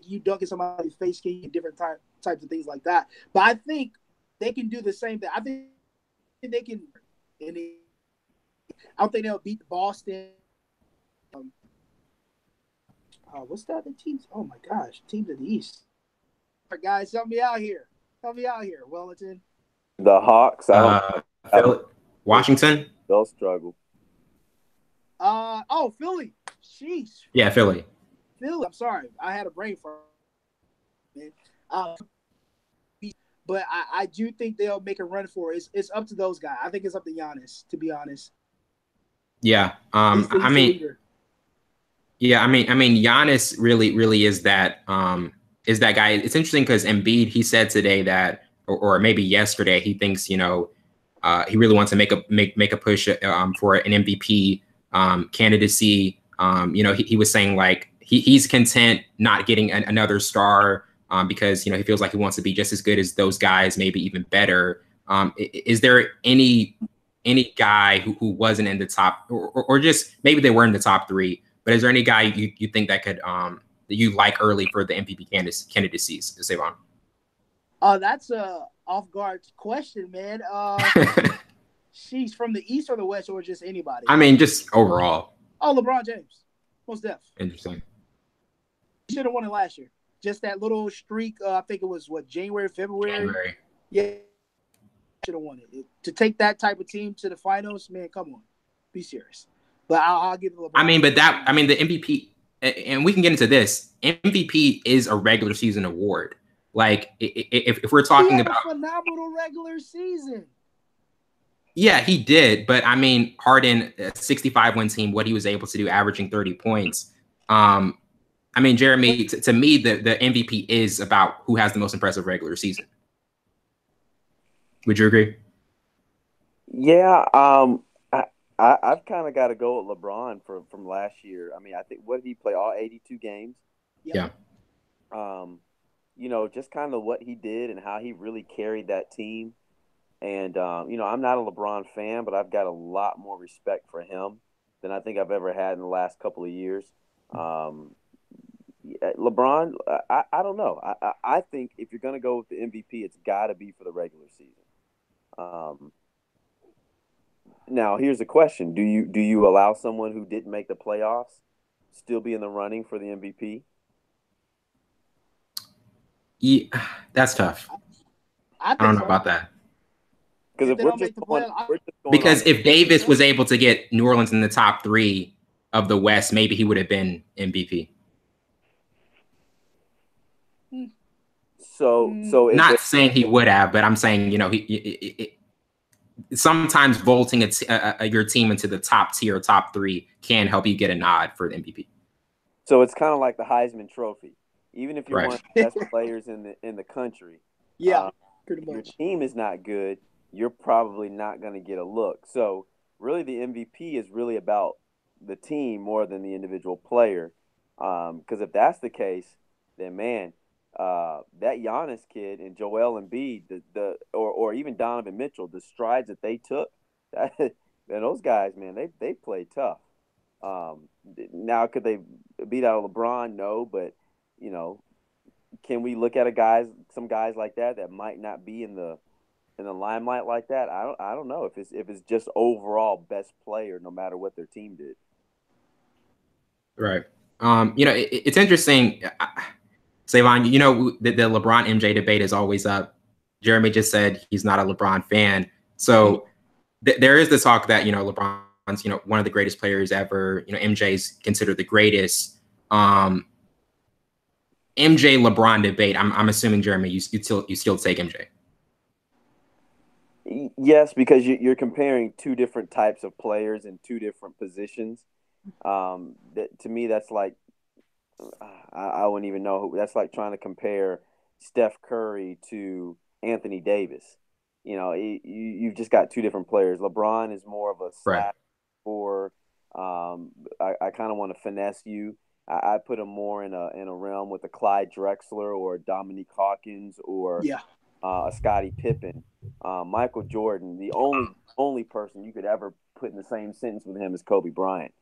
you dunk in somebody's face, different types of things like that. But I think they can do the same thing. I think they can. I don't think they'll beat Boston. What's the other teams? Oh my gosh, teams in the East. All right, guys, help me out here. Wellington. The Hawks. Washington. They'll struggle. Philly. Sheesh. Yeah, Philly. I'm sorry. I had a brain fart. But I do think they'll make a run for it. It's up to those guys. I think it's up to Giannis, to be honest. Yeah. Giannis really is that guy. It's interesting because Embiid, he said today that, or maybe yesterday, he thinks, he really wants to make a push for an MVP candidacy. He was saying like he's content not getting another star because he feels like he wants to be just as good as those guys, maybe even better. Is there any guy who wasn't in the top, or just maybe they were in the top 3, but is there any guy you think that could that you like early for the MVP candidacies, Savon? That's a off guard question, man. She's from the East or the West, or just anybody? I mean, just overall. Oh, LeBron James, most def. Interesting. He should have won it last year. Just that little streak. I think it was January, February. Yeah, should have won it. To take that type of team to the finals, man, come on, be serious. But I'll give LeBron. I mean, the MVP, and we can get into this. MVP is a regular season award. Like, if we're talking about a phenomenal regular season. Yeah, he did. But I mean, Harden, a 65-win team, what he was able to do, averaging 30 points. I mean, Jeremy, to me, the MVP is about who has the most impressive regular season. Would you agree? Yeah, I've kind of got to go with LeBron from last year. I mean, I think, what did he play, all 82 games? Yeah. You know, just kind of what he did and how he really carried that team. And, you know, I'm not a LeBron fan, but I've got a lot more respect for him than I think I've ever had in the last couple of years. LeBron, I don't know. I think if you're going to go with the MVP, it's got to be for the regular season. Now, here's the question: Do you allow someone who didn't make the playoffs still be in the running for the MVP? Yeah, that's tough. I don't know about that. Because if we're just going because if Davis was able to get New Orleans in the top 3 of the West, maybe he would have been MVP. So not saying he would have, but I'm saying, you know, sometimes vaulting your team into the top tier, top 3 can help you get a nod for the MVP. So it's kind of like the Heisman Trophy. Even if you're one of the best players in the country, pretty much, your team is not good, you're probably not going to get a look. So really, the MVP is really about the team more than the individual player. Because if that's the case, then man, that Giannis kid and Joel Embiid, or even Donovan Mitchell, the strides that they took, and those guys, man, they played tough. Now, could they beat out LeBron? No, but you know, can we look at some guys like that might not be in the limelight like that? I don't know if it's just overall best player, no matter what their team did. Right. You know, it's interesting. Savon, you know, the LeBron MJ debate is always up. Jeremy just said he's not a LeBron fan. So there is the talk that, you know, LeBron's, you know, one of the greatest players ever. You know, MJ's considered the greatest. MJ LeBron debate. I'm assuming, Jeremy, you still take MJ. Yes, because you're comparing 2 different types of players in 2 different positions. To me, that's like, I wouldn't even know that's like trying to compare Steph Curry to Anthony Davis. You know, you've just got 2 different players. LeBron is more of a slash scorer. I kind of want to finesse you. I put him more in a realm with a Clyde Drexler or Dominique Hawkins or a Scottie Pippen. Michael Jordan, the only person you could ever put in the same sentence with him is Kobe Bryant.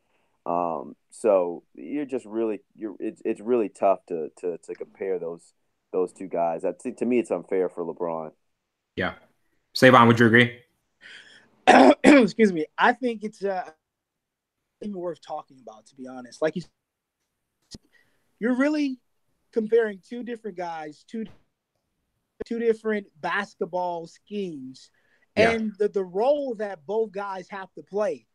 So you're just it's really tough to compare those 2 guys. To me, it's unfair for LeBron. Yeah. Savon, would you agree? Excuse me. I think it's even worth talking about, to be honest. Like you're really comparing 2 different guys, two different basketball schemes, and the role that both guys have to play.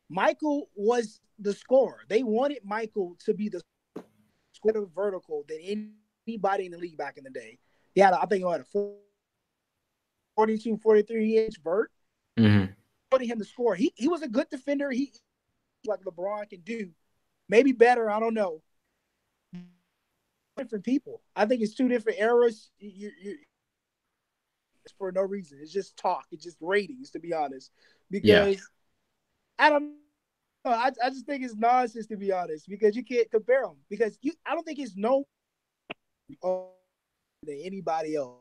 Michael was the scorer. They wanted Michael to be the scorer vertical than anybody in the league back in the day. He had, I think, he had a 42, 43-inch vert. Wanted him to score. He was a good defender. He like LeBron can do, maybe better. I don't know. Different people. I think it's 2 different eras. It's for no reason. It's just talk. It's just ratings, to be honest. Because I don't know. I just think it's nonsense, to be honest. Because you can't compare them. Because I don't think it's no than anybody else.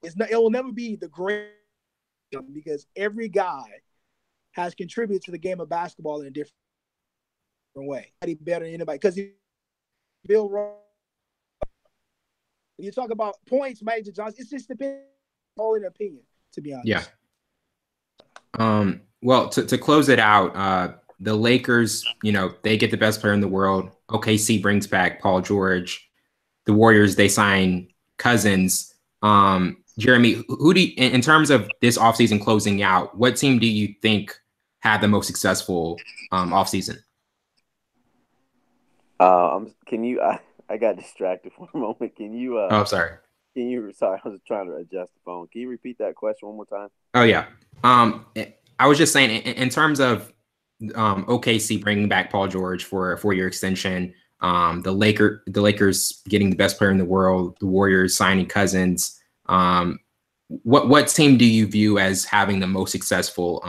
It will never be the great, because every guy has contributed to the game of basketball in a different way. Better than anybody. Because Bill Russell. When you talk about points, Magic Johnson, it's just depending on an opinion, to be honest. Yeah. Well, to close it out, the Lakers, you know, they get the best player in the world. OKC brings back Paul George. The Warriors, they sign Cousins. Jeremy, who do you, in terms of this offseason closing out, what team do you think had the most successful offseason? Can you? I got distracted for a moment. Can you? Oh, sorry. Can you? Sorry, I was trying to adjust the phone. Can you repeat that question one more time? Oh yeah. I was just saying in terms of OKC bringing back Paul George for a 4-year extension, the Lakers getting the best player in the world, the Warriors signing Cousins. What team do you view as having the most successful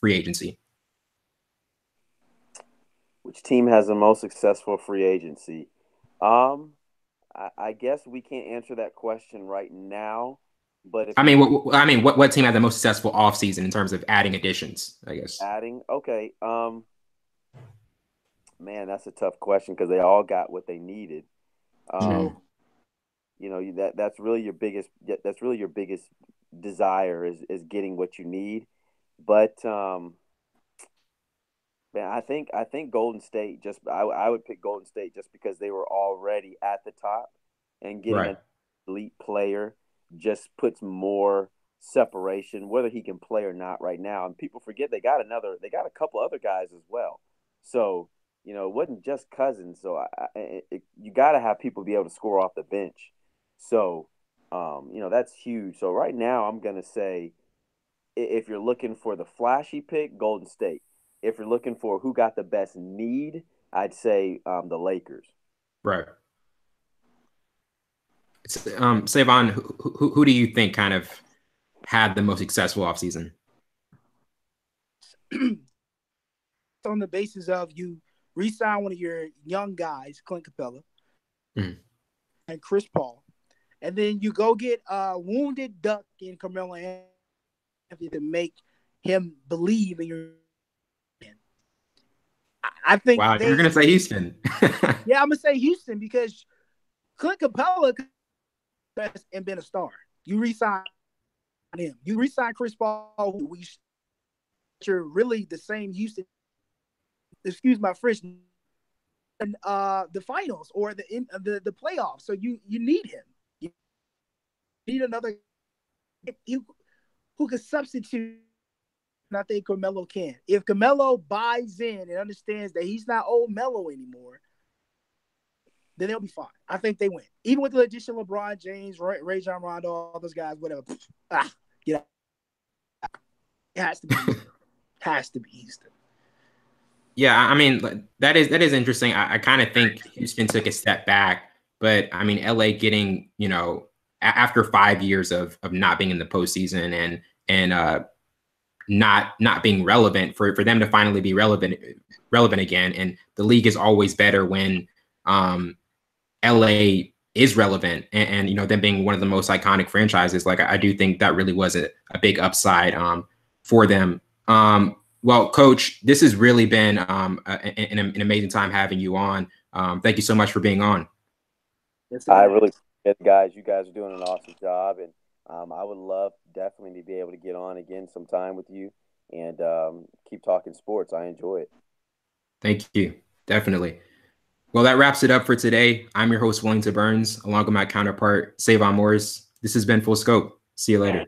free agency? Which team has the most successful free agency? I guess we can't answer that question right now. But I mean, what team had the most successful offseason in terms of adding additions? I guess okay. Man, that's a tough question because they all got what they needed. You know, that's really your biggest desire is getting what you need. But man, I think Golden State I would pick Golden State just because they were already at the top, and getting an elite player just puts more separation, whether he can play or not right now. And people forget they got a couple other guys as well. So, you know, it wasn't just Cousins. So you got to have people be able to score off the bench. So, you know, that's huge. So right now I'm going to say, if you're looking for the flashy pick, Golden State. If you're looking for who got the best need, I'd say the Lakers. Right. Savon, who do you think kind of had the most successful offseason? On the basis of you re-sign one of your young guys, Clint Capella, and Chris Paul, and then you go get a wounded duck in Carmelo Anthony to make him believe in your. I think. Wow, you're gonna say Houston. Yeah, I'm gonna say Houston because Clint Capella and been a star. You re-sign him. You re-sign Chris Paul. You're really the same Houston. Excuse my French. And the finals or the playoffs. So you need him. You need another who can substitute. And I think Carmelo can. If Carmelo buys in and understands that he's not old Melo anymore, then they'll be fine. I think they win. Even with the addition of LeBron James, Ray John Rondo, all those guys, whatever. Get out. It has to be Houston. Has to be Houston. Yeah, I mean, that is interesting. I kind of think Houston took a step back, but I mean, LA getting, you know, after 5 years of not being in the postseason and not being relevant, for them to finally be relevant again. And the league is always better when LA is relevant and you know, them being one of the most iconic franchises. Like, I do think that really was a big upside for them. Well, Coach, this has really been an amazing time having you on. Thank you so much for being on. I really appreciate it, guys. You guys are doing an awesome job, and I would love definitely to be able to get on again sometime with you and keep talking sports. I enjoy it. Thank you. Definitely. Well, that wraps it up for today. I'm your host, Wellington Burns, along with my counterpart, Savon Morris. This has been Full Scope. See you later.